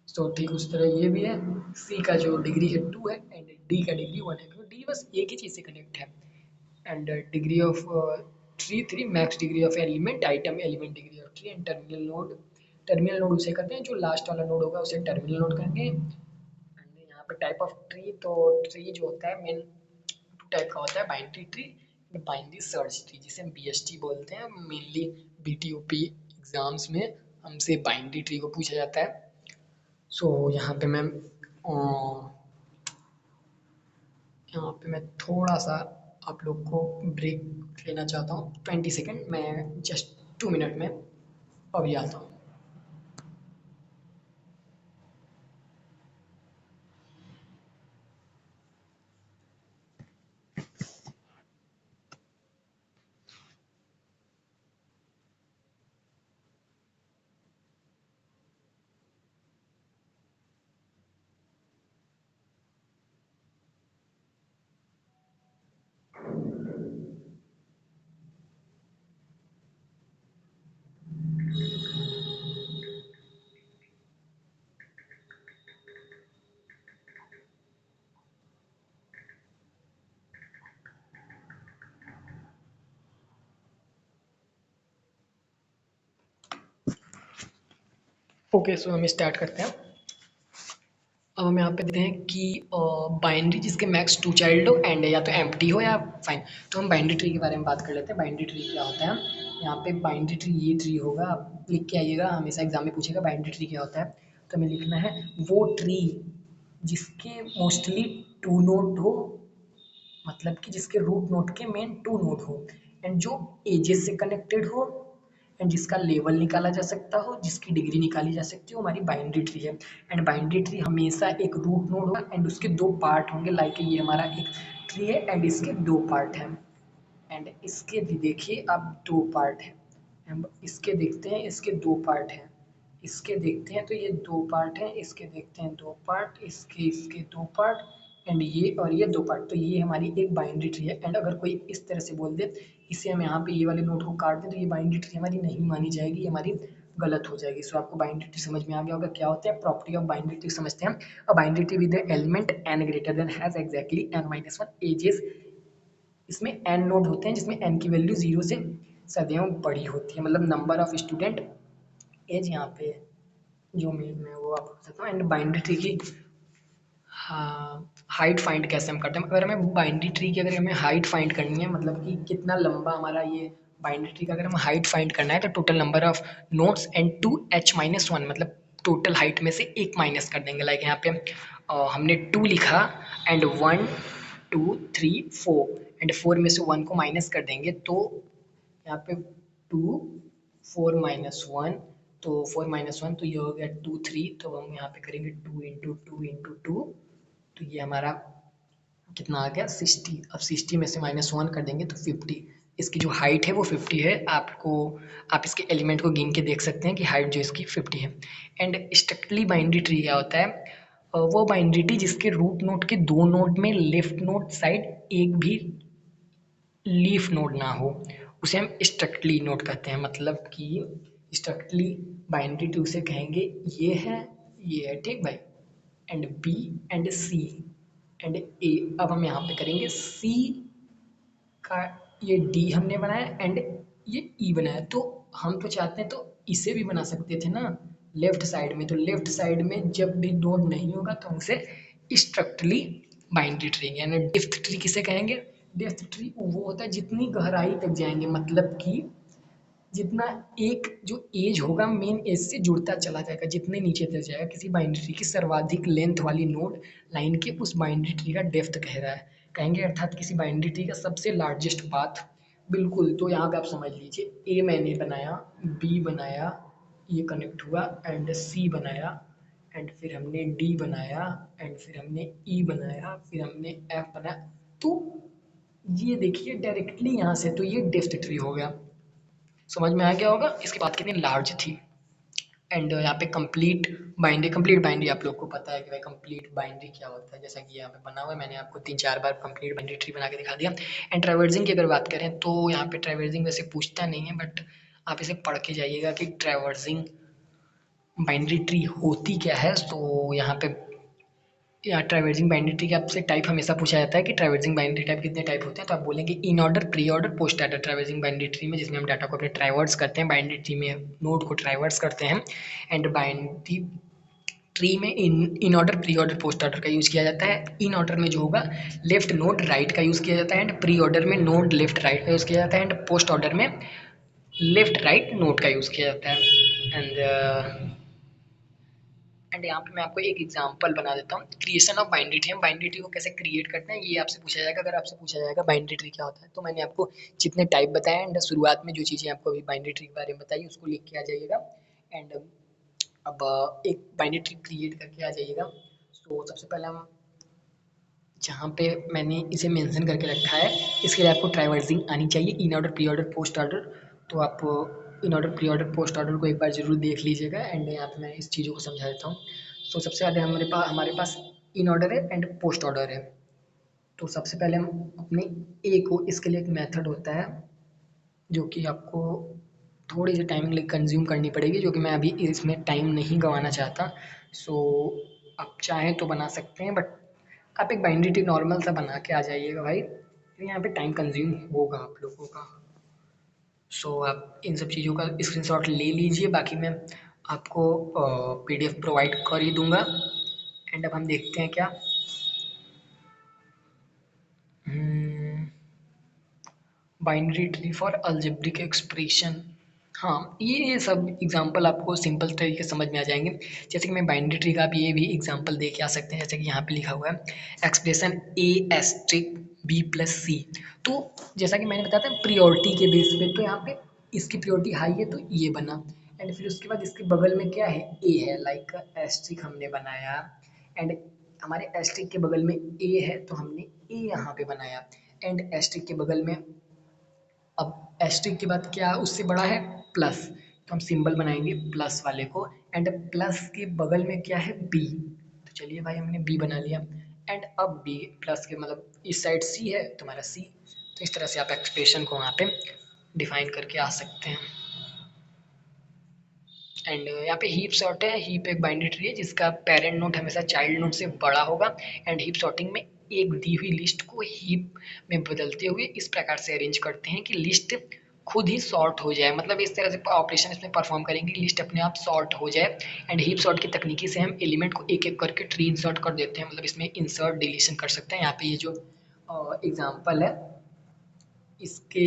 तो ठीक उस तरह ये भी है। सी का जो डिग्री है 2 है एंड डी का डिग्री 1 है, क्योंकि डी बस एक ही चीज़ से कनेक्ट है। And degree of tree max degree of element item, element degree of tree and terminal node. Terminal node उसे कहते हैं जो लास्ट वाला नोड होगा उसे टर्मिनल नोड कहेंगे। एंड यहाँ पे टाइप ऑफ ट्री, तो ट्री जो होता है मेन 2 टाइप का होता है, binary tree, binary search tree, जिसे हम बीएसटी बोलते हैं। मेनली बीटीओपी एग्जाम्स में हमसे बाइनरी ट्री को पूछा जाता है। सो यहाँ पे मैं यहाँ पे मैं थोड़ा सा आप लोग को ब्रेक लेना चाहता हूँ, 20 सेकेंड, मैं जस्ट 2 मिनट में अभी आता हूँ। ओके, सो हम स्टार्ट करते हैं। अब हम यहाँ पे देखते हैं कि बाइनरी जिसके मैक्स 2 चाइल्ड हो एंड या तो एम्प्टी हो या फाइन। तो हम बाइनरी ट्री के बारे में बात कर लेते हैं। बाइनरी ट्री क्या होता है? यहाँ पे बाइनरी ट्री ये ट्री होगा, आप लिख के आइएगा, हमेशा एग्जाम में पूछेगा बाइनरी ट्री क्या होता है। तो हमें लिखना है वो ट्री जिसके मोस्टली 2 नोड हो, मतलब कि जिसके रूट नोड के मेन 2 नोड हो, एंड जो एजेस से कनेक्टेड हो, एंड जिसका लेवल निकाला जा सकता हो, जिसकी डिग्री निकाली जा सकती हो, हमारी बाइनरी ट्री है। एंड बाइनरी ट्री हमेशा एक रूट नोड होगा एंड उसके 2 पार्ट होंगे, लाइक ये हमारा एक ट्री है एंड इसके 2 पार्ट हैं। एंड इसके भी देखिए अब 2 पार्ट हैं। हम इसके देखते हैं, इसके 2 पार्ट हैं। इसके देखते हैं तो ये 2 पार्ट हैं, इसके देखते हैं 2 पार्ट, इसके इसके 2 पार्ट, एंड ये और ये 2 पार्ट। तो ये हमारी एक बाइनरी ट्री है। एंड अगर कोई इस तरह से बोल दे, इसे हम यहाँ पे ये वाले नोट को काट दें, तो ये बाइनरी ट्री हमारी नहीं मानी जाएगी, ये हमारी गलत हो जाएगी। सो आपको बाइनरी ट्री समझ में आ गया होगा क्या होता है। प्रॉपर्टी ऑफ बाइनरी ट्री समझते हैं। A binary tree with element n greater than has exactly n-1 edges. इसमें n नोड होते हैं जिसमें n की वैल्यू 0 से सदैव बड़ी होती है, मतलब नंबर ऑफ स्टूडेंट एज यहाँ पे जो मैं वो आपको बताता हूँ। एंड बाइनरी ट्री की हाँ, हाइट फाइंड कैसे हम करते हैं? अगर हमें बाइनरी ट्री की अगर हमें हाइट फाइंड करनी है, मतलब कि कितना लंबा हमारा ये बाइनरी ट्री का अगर हमें हाइट फाइंड करना है, तो total number of nodes and 2h-1, मतलब टोटल हाइट में से एक माइनस कर देंगे। लाइक यहाँ पे हमने 2 लिखा एंड 1 2 3 4 एंड 4 में से 1 को माइनस कर देंगे, तो यहाँ पे 2 4 माइनस 1, तो 4 माइनस 1 तो ये हो गया 2 3। तो हम यहाँ पे करेंगे 2 इंटू टू इंटू टू, तो ये हमारा कितना आ गया 60। अब 60 में से -1 कर देंगे तो 50। इसकी जो हाइट है वो 50 है। आपको आप इसके एलिमेंट को गिन के देख सकते हैं कि हाइट जो इसकी 50 है। एंड स्ट्रिक्टली बाइनरी ट्री क्या होता है? वो बाइनरी ट्री जिसके रूट नोड के 2 नोड में लेफ्ट नोड साइड एक भी लीफ नोड ना हो, उसे हम स्ट्रिक्टली नोड कहते हैं। मतलब कि स्ट्रिक्टली बाइनरी ट्री उसे कहेंगे ये है ठीक भाई, and B and C and A. अब हम यहाँ पे करेंगे सी का ये डी हमने बनाया एंड ये ई बनाया, तो हम तो चाहते हैं तो इसे भी बना सकते थे ना लेफ्ट साइड में। तो लेफ्ट साइड में जब भी नोड नहीं होगा तो उसे स्ट्रक्टरली बाइनरी ट्री, यानी डेप्थ ट्री किसे कहेंगे? डेप्थ ट्री वो होता है जितनी गहराई तक जाएंगे, मतलब कि जितना एक जो एज होगा मेन एज से जुड़ता चला जाएगा, जितने नीचे तक जाएगा। किसी बाइनरी ट्री की सर्वाधिक लेंथ वाली नोड लाइन के उस बाइनरी ट्री का डेप्थ कह रहा है कहेंगे, अर्थात किसी बाइनरी ट्री का सबसे लार्जेस्ट पाथ। बिल्कुल, तो यहाँ पे आप समझ लीजिए ए मैंने बनाया, बी बनाया, ये कनेक्ट हुआ एंड सी बनाया, एंड फिर हमने डी बनाया, एंड फिर हमने ई बनाया, फिर हमने एफ बनाया। तो ये देखिए डायरेक्टली यहाँ से तो ये डेप्थ ट्री हो गया। समझ में आ गया होगा इसकी बात कितनी लार्ज थी। एंड यहाँ पे कंप्लीट बाइनरी आप लोग को पता है कि भाई कंप्लीट बाइनरी क्या होता है, जैसा कि यहाँ पे बना हुआ है। मैंने आपको 3-4 बार कंप्लीट बाइनरी ट्री बना के दिखा दिया। एंड ट्रैवर्सिंग की अगर बात करें तो यहाँ पे ट्रैवर्सिंग वैसे पूछता नहीं है, बट आप इसे पढ़ के जाइएगा कि ट्रैवर्सिंग बाइनरी ट्री होती क्या है। तो यहाँ पे या ट्रैवर्सिंग बाइनरी ट्री के आपसे टाइप हमेशा पूछा जाता है कि ट्रैवर्सिंग बाइनरी टाइप कितने टाइप होते हैं, तो आप बोलेंगे in order, pre order, post order. Traversing binary tree में जिसमें हम डाटा को अपने ट्रैवर्स करते हैं, बाइनरी ट्री में नोड को ट्रैवर्स करते हैं। एंड बाइनरी ट्री में in order, pre order, post order का यूज़ किया जाता है। इन ऑर्डर में जो होगा लेफ्ट नोड राइट का यूज़ किया जाता है, एंड प्री ऑर्डर में नोड लेफ्ट राइट का यूज़ किया जाता है, एंड पोस्ट ऑर्डर में लेफ्ट राइट नोड का यूज़ किया जाता है। एंड एंड यहाँ पे मैं आपको एक एग्जांपल बना देता हूँ। क्रिएशन ऑफ बाइनरी ट्री, हम बाइनरी ट्री को कैसे क्रिएट करते हैं ये आपसे पूछा जाएगा। अगर आपसे पूछा जाएगा बाइनरी ट्री क्या होता है, तो मैंने आपको जितने टाइप बताए एंड शुरुआत में जो चीज़ें आपको अभी बाइनरी ट्री के बारे में बताई उसको लिख के आ जाइएगा। एंड अब एक बाइनरी ट्री क्रिएट करके आ जाइएगा। तो सबसे पहले हम जहाँ पे मैंने इसे मेंशन करके रखा है, इसके लिए आपको ट्राइवर्सिंग आनी चाहिए, in order, pre order, post order. तो आप in order, pre order, post order को एक बार ज़रूर देख लीजिएगा एंड यहाँ पे मैं इस चीज़ों को समझा देता हूँ। तो सबसे पहले हमारे पास इन ऑर्डर है एंड पोस्ट ऑर्डर है। तो सबसे पहले हम अपने ए को, इसके लिए एक मेथड होता है जो कि आपको थोड़ी सी टाइमिंग कंज्यूम करनी पड़ेगी, जो कि मैं अभी इसमें टाइम नहीं गंवाना चाहता। सो आप चाहें तो बना सकते हैं, बट आप एक बाइनरी ट्री नॉर्मल सा बना के आ जाइएगा भाई, तो यहाँ पे टाइम कंज्यूम होगा आप लोगों का। सो आप इन सब चीज़ों का स्क्रीनशॉट ले लीजिए, बाकी मैं आपको पीडीएफ प्रोवाइड कर ही दूंगा। एंड अब हम देखते हैं क्या, binary tree for algebraic expression. हाँ, ये सब एग्जांपल आपको सिंपल तरीके से समझ में आ जाएंगे। जैसे कि मैं बाइनरी ट्री का आप ये भी एग्जांपल दे के आ सकते हैं, जैसे कि यहाँ पे लिखा हुआ है expression a asterisk B plus सी। तो जैसा कि मैंने बताया था प्रियोरिटी के बेस पे, तो यहाँ पे इसकी प्रियोरिटी हाई है तो ये बना, एंड फिर उसके बाद इसके बगल में क्या है, ए है, लाइक एस्ट्रिक हमने बनाया, एंड हमारे एस्ट्रिक के बगल में ए है तो हमने ए यहाँ पे बनाया, एंड एस्ट्रिक के बगल में, अब एस्ट्रिक के बाद क्या उससे बड़ा है, प्लस, तो हम सिंबल बनाएंगे प्लस वाले को, एंड प्लस के बगल में क्या है, बी। तो चलिए भाई हमने बी बना लिया, एंड अब बी प्लस के मतलब इस साइड सी है तो हमारा सी। तो इस तरह से आप एक्सप्रेशन को वहाँ पे डिफाइन करके आ सकते हैं। एंड यहाँ पे हीप सॉर्ट है, हीप एक बाइनरी ट्री है जिसका पेरेंट नोड हमेशा चाइल्ड नोड से बड़ा होगा, एंड हीप सॉर्टिंग में एक दी हुई लिस्ट को हीप में बदलते हुए इस प्रकार से अरेंज करते हैं कि लिस्ट खुद ही सॉर्ट हो जाए, मतलब इस तरह से ऑपरेशन इसमें परफॉर्म करेंगे कि लिस्ट अपने आप सॉर्ट हो जाए। एंड हीप सॉर्ट की तकनीकी से हम एलिमेंट को एक एक करके ट्री इंसर्ट कर देते हैं, मतलब इसमें इंसर्ट डिलीशन कर सकते हैं। यहाँ पे ये जो एग्जाम्पल है इसके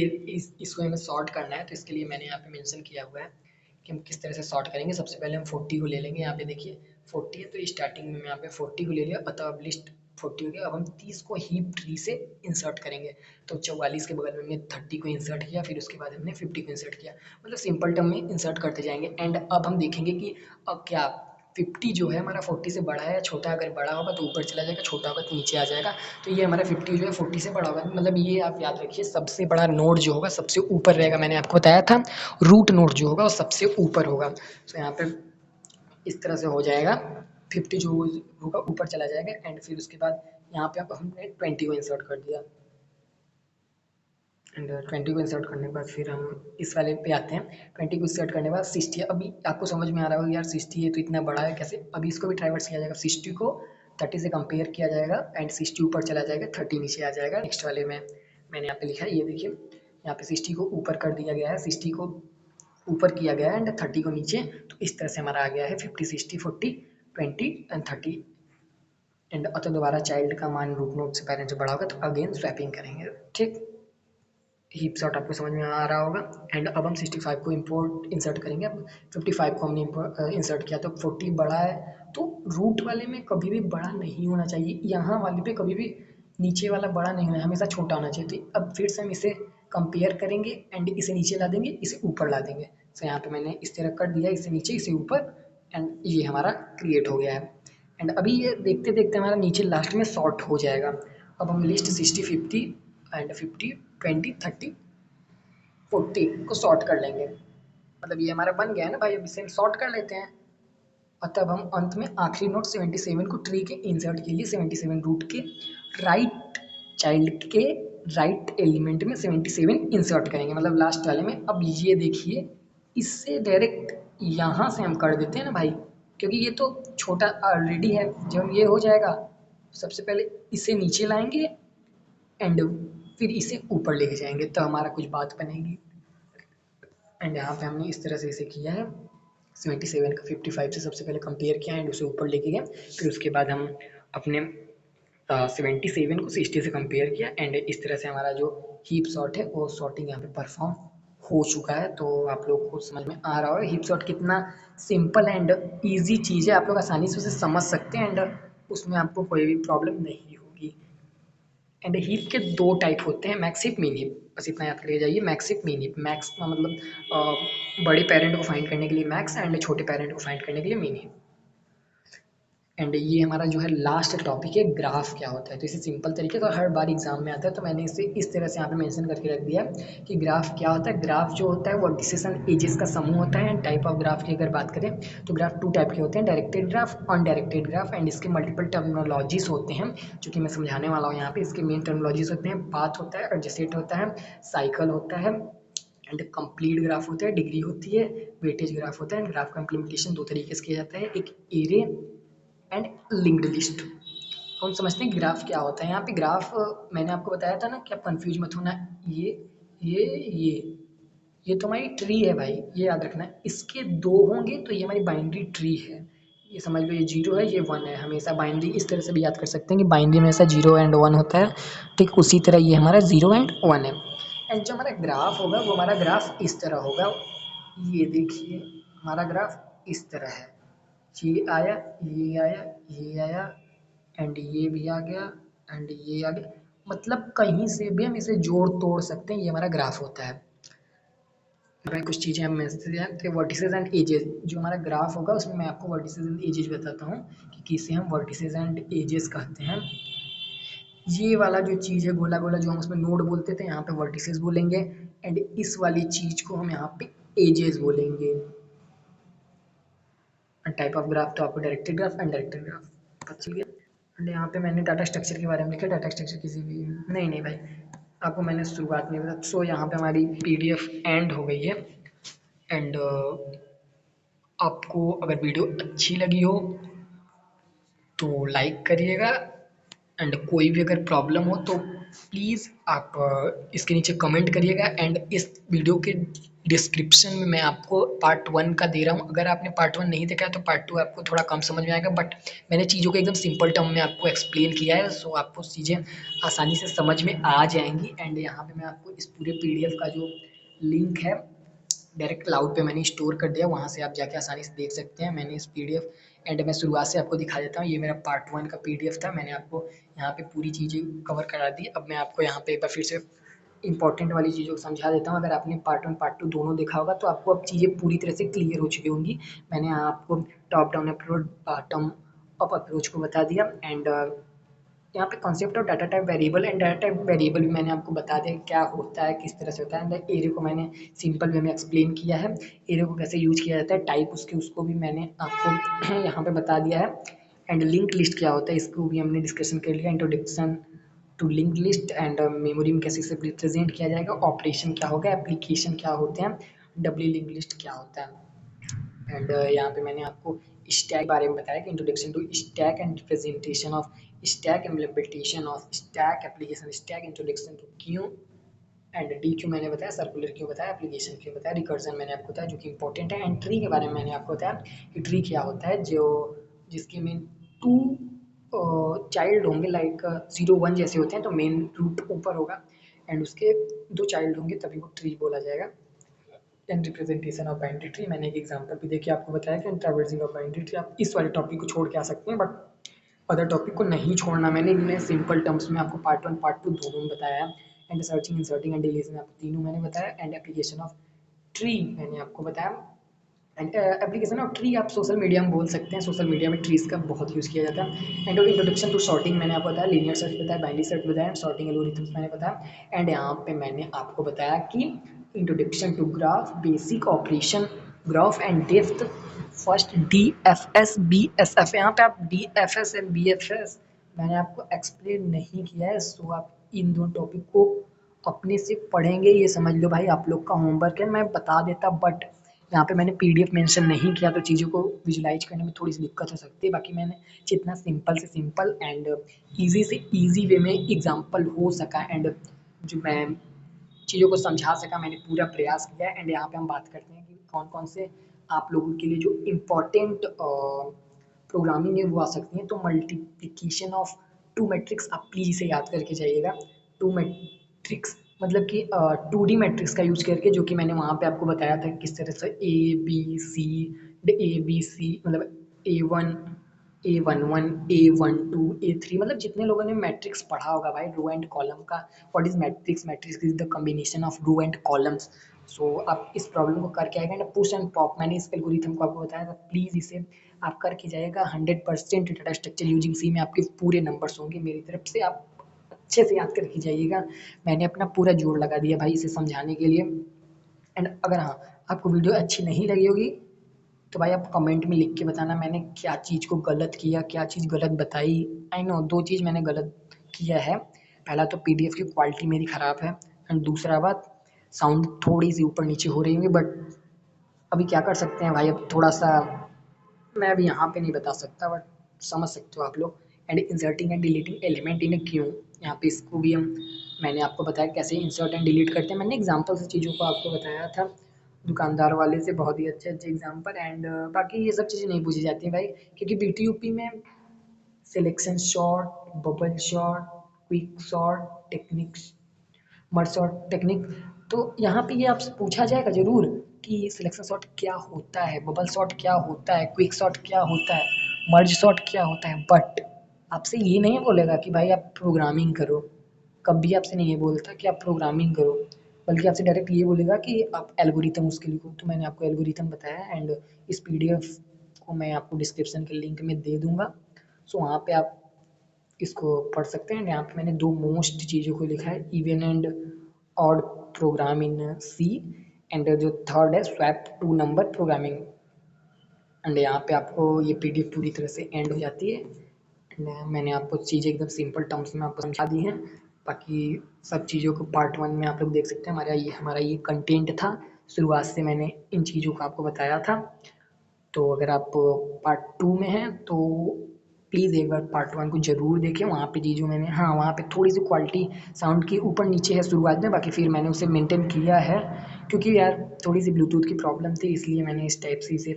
इसको हमें सॉर्ट करना है, तो इसके लिए मैंने यहाँ पे मेंशन किया हुआ है कि हम किस तरह से सॉर्ट करेंगे। सबसे पहले हम 40 को ले लेंगे, यहाँ पे देखिए 40 है तो स्टार्टिंग में मैं यहाँ पे 40 को ले लिया, अतः अब लिस्ट 40 हो गया। अब हम 30 को हीप ट्री से इंसर्ट करेंगे, तो 44 के बगल में हमने 30 को इंसर्ट किया, फिर उसके बाद हमने 50 को इंसर्ट किया, मतलब सिंपल टर्म में इंसर्ट करते जाएंगे। एंड अब हम देखेंगे कि अब क्या 50 जो है हमारा 40 से बड़ा है या छोटा है, अगर बड़ा होगा तो ऊपर चला जाएगा, छोटा होगा तो नीचे आ जाएगा। तो ये हमारा 50 जो है 40 से बड़ा होगा, मतलब ये आप याद रखिए सबसे बड़ा नोड जो होगा सबसे ऊपर रहेगा। मैंने आपको बताया था रूट नोड जो होगा वो सबसे ऊपर होगा। तो यहाँ पे इस तरह से हो जाएगा, 50 जो होगा ऊपर चला जाएगा, एंड फिर उसके बाद यहाँ पे अब हमने 20 को इंसर्ट कर दिया, एंड 20 को इंसर्ट करने के बाद फिर हम इस वाले पे आते हैं। 20 को इंसर्ट करने के बाद 60, अभी आपको समझ में आ रहा होगा यार 60 है तो इतना बड़ा है कैसे, अभी इसको भी ट्राइवर्स किया जाएगा, 60 को 30 से कंपेयर किया जाएगा, एंड 60 ऊपर चला जाएगा, 30 नीचे आ जाएगा। नेक्स्ट वाले में मैंने यहाँ पे लिखा है, ये देखिए यहाँ पे 60 को ऊपर कर दिया गया है, 60 को ऊपर किया गया है एंड 30 को नीचे। तो इस तरह से हमारा आ गया है 50, 60, 40, 20 एंड 30। एंड अतः दोबारा चाइल्ड का मान रूट नोड से पेरेंट से बड़ा होगा तो अगेन स्वैपिंग करेंगे, ठीक। हीप सॉर्ट आपको समझ में आ रहा होगा। एंड अब हम 65 को इंपोर्ट इंसर्ट करेंगे, अब 55 को हमने इंसर्ट किया तो 40 बड़ा है, तो रूट वाले में कभी भी बड़ा नहीं होना चाहिए, यहाँ वाले पे कभी भी नीचे वाला बड़ा नहीं होना, हमेशा छोटा होना चाहिए। तो अब फिर से हम इसे कंपेयर करेंगे एंड इसे नीचे ला देंगे, इसे ऊपर ला देंगे। तो यहाँ पे मैंने इस तरह कर दिया, इसे नीचे इसे ऊपर, एंड ये हमारा क्रिएट हो गया है। एंड अभी ये देखते देखते हमारा नीचे लास्ट में सॉर्ट हो जाएगा। अब हम लिस्ट 60, 50 एंड 50, 20, 30, 40 को सॉर्ट कर लेंगे, मतलब ये हमारा बन गया है ना भाई, अब इसे हम सॉर्ट कर लेते हैं। और तब हम अंत में आखिरी नोट 77 को ट्री के इंसर्ट के लिए 77 रूट के राइट चाइल्ड के राइट एलिमेंट में 77 इंसर्ट करेंगे, मतलब लास्ट वाले में। अब ये देखिए इससे डायरेक्ट यहाँ से हम कर देते हैं ना भाई, क्योंकि ये तो छोटा ऑलरेडी है। जब ये हो जाएगा सबसे पहले इसे नीचे लाएंगे एंड फिर इसे ऊपर लेके जाएंगे, तो हमारा कुछ बात बनेगी। एंड यहाँ पे हमने इस तरह से इसे किया है, 77 का 55 से सबसे पहले कंपेयर किया एंड उसे ऊपर लेके गए, फिर उसके बाद हम अपने 77 को 60 से कंपेयर किया, एंड इस तरह से हमारा जो हीप सॉर्ट है वो सॉर्टिंग यहाँ पे परफॉर्म हो चुका है, तो आप लोग को समझ में आ रहा होगा हीप सॉर्ट कितना सिंपल एंड ईजी चीज़ है, आप लोग आसानी से उसे समझ सकते हैं एंड उसमें आपको कोई भी प्रॉब्लम नहीं होगी। एंड हीप के दो टाइप होते हैं, मैक्स हीप, मिन हीप, बस इतना याद करके जाइए। मैक्स हीप, मिन हीप, मैक्स का मतलब बड़े पेरेंट को फाइंड करने के लिए मैक्स एंड छोटे पेरेंट को फाइंड करने के लिए मिन हीप। एंड ये हमारा जो है लास्ट टॉपिक है, ग्राफ क्या होता है। तो इसे सिंपल तरीके से हर बार एग्जाम में आता है, तो मैंने इसे इस तरह से यहाँ पे मेंशन करके रख दिया कि ग्राफ क्या होता है। ग्राफ जो होता है वो वर्टिसेस एंड एजेस का समूह होता है। एंड टाइप ऑफ ग्राफ की अगर बात करें तो ग्राफ टू टाइप के होते हैं, directed graph, undirected graph. And इसके मल्टीपल टर्मिनोलॉजीज होते हैं जो कि मैं समझाने वाला हूँ यहाँ पे। इसके मेन टर्मिनोलॉजीज होते हैं, पाथ होता है, एडजेसेंट होता है, साइकिल होता है एंड कंप्लीट ग्राफ होता है, डिग्री होती है, वेटेज ग्राफ होता है। ग्राफ का इम्प्लीमेंटेशन दो तरीके से किया जाता है, एक एरे एंड लिंक्ड लिस्ट। हम समझते हैं ग्राफ क्या होता है। यहाँ पे ग्राफ मैंने आपको बताया था ना कि आप कंफ्यूज मत होना। ये ये ये ये तो हमारी ट्री है भाई, ये याद रखना है। इसके दो होंगे तो ये हमारी बाइनरी ट्री है। ये समझ लो, ये जीरो है, ये वन है। हमेशा बाइनरी इस तरह से भी याद कर सकते हैं कि बाइनरी में हमेशा जीरो एंड वन होता है, ठीक उसी तरह ये हमारा जीरो एंड वन है। एंड जो हमारा ग्राफ होगा वो हमारा ग्राफ इस तरह होगा। ये देखिए हमारा ग्राफ इस तरह है, ये आया, ये आया, ये आया एंड ये भी आ गया एंड ये आ गया। मतलब कहीं से भी हम इसे जोड़ तोड़ सकते हैं, ये हमारा ग्राफ होता है। मैं कुछ चीज़ें हम वर्टिसेस एंड एजेस, जो हमारा ग्राफ होगा उसमें मैं आपको वर्टिसेस एंड एजेस बताता हूँ कि किसे हम वर्टिसेस एंड एजेस कहते हैं। ये वाला जो चीज़ है गोला गोला, जो हम उसमें नोड बोलते थे, यहाँ पे वर्टिसेस बोलेंगे। एंड इस वाली चीज़ को हम यहाँ पे एजेस बोलेंगे। टाइप ऑफ ग्राफ तो आपको डायरेक्टेड ग्राफ, अनडायरेक्टेड ग्राफ पता चल गया। एंड यहाँ पे मैंने डाटा स्ट्रक्चर के बारे में लिखा। डाटा स्ट्रक्चर किसी भी नहीं भाई, आपको मैंने शुरुआत में बताया। सो यहाँ पे हमारी पीडीएफ एंड हो गई है। एंड आपको अगर वीडियो अच्छी लगी हो तो लाइक करिएगा। एंड कोई भी अगर प्रॉब्लम हो तो प्लीज़ आप इसके नीचे कमेंट करिएगा। एंड इस वीडियो के डिस्क्रिप्शन में मैं आपको पार्ट वन का दे रहा हूँ। अगर आपने पार्ट वन नहीं देखा है तो पार्ट टू आपको थोड़ा कम समझ में आएगा, बट मैंने चीज़ों को एकदम सिंपल टर्म में आपको एक्सप्लेन किया है, सो आपको चीज़ें आसानी से समझ में आ जाएंगी। एंड यहाँ पे मैं आपको इस पूरे पीडीएफ का जो लिंक है डायरेक्ट क्लाउड पे मैंने स्टोर कर दिया, वहाँ से आप जाके आसानी से देख सकते हैं मैंने इस पीडीएफ। एंड मैं शुरुआत से आपको दिखा देता हूँ, ये मेरा पार्ट वन का पीडीएफ था। मैंने आपको यहाँ पे पूरी चीज़ें कवर करा दी। अब मैं आपको यहाँ पे एक बार फिर से इंपॉर्टेंट वाली चीज़ों को समझा देता हूँ। अगर आपने पार्ट वन पार्ट टू दोनों देखा होगा तो आपको अब चीज़ें पूरी तरह से क्लियर हो चुकी होंगी। मैंने आपको top down approach, bottom up approach को बता दिया। एंड यहाँ पे concept of data type variable and data type variable भी मैंने आपको बता दिया क्या होता है, किस तरह से होता है। एरे को मैंने सिंपल वे में एक्सप्लेन किया है, एरे को कैसे यूज किया जाता है, टाइप उसके उसको भी मैंने आपको यहाँ पे बता दिया है। एंड लिंक लिस्ट क्या होता है इसको भी हमने डिस्कशन कर लिया, introduction to link list. And memory में कैसे इसे रिप्रेजेंट किया जाएगा, ऑपरेशन क्या होगा, एप्लीकेशन क्या होते हैं, डब्ल्यू लिंक लिस्ट क्या होता है। एंड यहाँ पे मैंने आपको स्टैक बारे में बताया कि introduction to stack and representation of stack, implementation of stack, application stack, introduction to queue and dequeue मैंने बताया, सर्कुलर क्यू बताया, एप्लीकेशन क्यू बताया, रिकर्जन मैंने आपको बताया जो कि इंपॉर्टेंट है। एंड ट्री के बारे में मैंने आपको बताया कि ट्री क्या होता है, जो जिसके मेन टू चाइल्ड होंगे, लाइक जीरो वन जैसे होते हैं, तो मेन रूट ऊपर होगा एंड उसके दो चाइल्ड होंगे तभी वो ट्री बोला जाएगा। And representation of binary tree मैंने एक एग्जांपल भी देखिए आपको बताया कि ट्रैवर्सिंग ऑफ बाइनरी ट्री। आप इस वाले टॉपिक को छोड़ के आ सकते हैं, बट अदर टॉपिक को नहीं छोड़ना। मैंने इनमें सिंपल टर्म्स में आपको पार्ट वन पार्ट टू दोनों में बताया। And searching, inserting and deletion आपको तीनों मैंने बताया। एंड एप्लीकेशन ऑफ ट्री मैंने आपको बताया। एंड एप्लीकेशन ऑफ ट्री आप सोशल मीडिया में बोल सकते हैं, सोशल मीडिया में ट्रीज का बहुत यूज़ किया जाता है। एंड इंट्रोडक्शन टू सॉर्टिंग मैंने आपको बताया, लीनियर सर्च बताया, बाइनरी सर्च बताया, एंड सॉर्टिंग एल्गोरिथम्स मैंने बताया। एंड यहाँ पे मैंने आपको बताया कि introduction to graph, basic operation, graph and depth, first D F S B S F. यहाँ पे आप D F S and B F S मैंने आपको एक्सप्लेन नहीं किया है, सो आप इन दोनों टॉपिक को अपने से पढ़ेंगे। ये समझ लो भाई आप लोग का होमवर्क है, मैं बता देता बट यहाँ पे मैंने पीडीएफ मेंशन नहीं किया तो चीज़ों को विजुलाइज करने में थोड़ी सी दिक्कत हो सकती है। बाकी मैंने जितना सिंपल से सिंपल एंड ईजी से ईजी वे में एग्जांपल हो सका एंड जो मैं चीज़ों को समझा सका, मैंने पूरा प्रयास किया है। एंड यहाँ पे हम बात करते हैं कि कौन कौन से आप लोगों के लिए जो इम्पोर्टेंट प्रोग्रामिंग है वो आ सकती हैं। तो मल्टीप्लिकेशन ऑफ टू मैट्रिक्स आप प्लीज़ इसे याद करके जाइएगा। टू मैट्रिक्स मतलब कि 2D मैट्रिक्स का यूज़ करके, जो कि मैंने वहाँ पे आपको बताया था किस तरह से ए बी सी मतलब A1 A12 A3, मतलब जितने लोगों ने मैट्रिक्स पढ़ा होगा भाई, रो एंड कॉलम का। What is matrix? Matrix is the combination of row and columns. So आप इस प्रॉब्लम को करके आएगा ना, पुश एंड पॉप, मैंने इस एल्गोरिथम को आपको बताया था, प्लीज़ इसे आप करके जाइएगा। 100% डाटा स्ट्रक्चर यूजिंग सी में आपके पूरे नंबर्स होंगे मेरी तरफ से, आप अच्छे से याद करके जाइएगा। मैंने अपना पूरा जोर लगा दिया भाई इसे समझाने के लिए। एंड अगर हाँ, आपको वीडियो अच्छी नहीं लगी होगी तो भाई आप कमेंट में लिख के बताना मैंने क्या चीज़ को गलत किया, क्या चीज़ गलत बताई। आई नो 2 चीज़ मैंने गलत किया है। पहला तो पीडीएफ की क्वालिटी मेरी ख़राब है, एंड दूसरा बात, साउंड थोड़ी सी ऊपर नीचे हो रही होंगी, बट अभी क्या कर सकते हैं भाई, अब थोड़ा सा मैं अभी यहाँ पे नहीं बता सकता, बट समझ सकते हो आप लोग। And inserting and deleting element in A Q, यहाँ पे इसको भी हम, मैंने आपको बताया कैसे इंसर्ट एंड डिलीट करते हैं। मैंने एग्जांपल से चीज़ों को आपको बताया था, दुकानदार वाले से, बहुत ही अच्छे अच्छे एग्जांपल। एंड बाकी ये सब चीज़ें नहीं पूछी जाती हैं भाई, क्योंकि बीटीयूपी में selection sort, bubble sort, quick sort techniques, merge sort technique, तो यहाँ पे ये आपसे पूछा जाएगा ज़रूर कि सिलेक्शन शॉट क्या होता है, बबल शॉट क्या होता है, क्विक शॉट क्या होता है, मर्ज शॉट क्या होता है, बट आपसे ये नहीं बोलेगा कि भाई आप प्रोग्रामिंग करो। कभी आपसे नहीं ये बोलता कि आप प्रोग्रामिंग करो, बल्कि आपसे डायरेक्ट ये बोलेगा कि आप एल्गोरिथम उसके लिखो। तो मैंने आपको एल्गोरिथम बताया, एंड इस पीडीएफ को मैं आपको डिस्क्रिप्शन के लिंक में दे दूँगा। सो वहाँ पे आप इसको पढ़ सकते हैं। यहाँ पे मैंने 2 मोस्ट चीज़ों को लिखा है, even and odd program in C, and जो थर्ड है swap two number programming. And यहाँ पे आपको ये पीडीएफ पूरी तरह से एंड हो जाती है। एंड मैंने आपको चीज़ें एकदम सिंपल टर्म्स में आपको समझा दी हैं। बाकी सब चीज़ों को पार्ट 1 में आप लोग देख सकते हैं। हमारा ये कंटेंट था, शुरुआत से मैंने इन चीज़ों को आपको बताया था। तो अगर आप पार्ट 2 में हैं तो प्लीज़ एक बार पार्ट 1 को ज़रूर देखें। वहाँ पे चीज़ों मैंने, हाँ, वहाँ पे थोड़ी सी क्वालिटी साउंड की ऊपर नीचे है शुरुआत में, बाकी फिर मैंने उसे मेंटेन किया है, क्योंकि यार थोड़ी सी ब्लूटूथ की प्रॉब्लम थी, इसलिए मैंने इस टाइप से इसे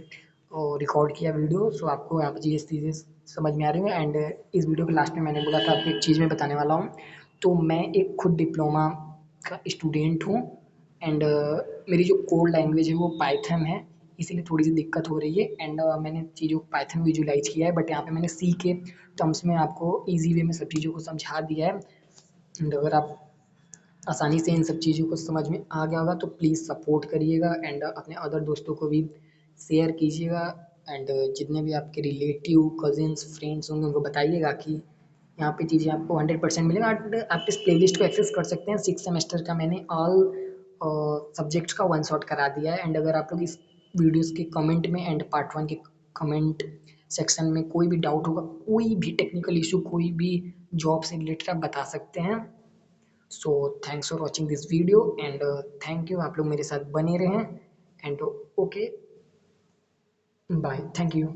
रिकॉर्ड किया वीडियो। सो आपको यहाँ पे ये चीज़ें समझ में आ रही हैं। एंड इस वीडियो के लास्ट में मैंने बोला था आपको एक चीज़ मैं बताने वाला हूँ। तो मैं एक खुद डिप्लोमा का स्टूडेंट हूँ, एंड मेरी जो कोड लैंग्वेज है वो पाइथन है, इसीलिए थोड़ी सी दिक्कत हो रही है। एंड मैंने चीज़ों को पाइथन विजुलाइज किया है, बट यहाँ पे मैंने सी के टर्म्स में आपको ईजी वे में सब चीज़ों को समझा दिया है। एंड अगर आप आसानी से इन सब चीज़ों को समझ में आ गया होगा तो प्लीज़ सपोर्ट करिएगा, एंड अपने अदर दोस्तों को भी शेयर कीजिएगा। एंड जितने भी आपके रिलेटिव, कजिन्स, फ्रेंड्स होंगे उनको बताइएगा कि यहाँ पे चीज़ें आपको 100% मिलेगा। आप इस प्लेलिस्ट को एक्सेस कर सकते हैं। 6 सेमेस्टर का मैंने ऑल सब्जेक्ट्स का वन शॉट करा दिया है। एंड अगर आप लोग इस वीडियोस के कमेंट में एंड पार्ट 1 के कमेंट सेक्शन में कोई भी डाउट होगा, कोई भी टेक्निकल इशू, कोई भी जॉब से रिलेटेड, आप बता सकते हैं। So thanks for watching this video, and thank you, आप लोग मेरे साथ बने रहें। And okay, bye, thank you.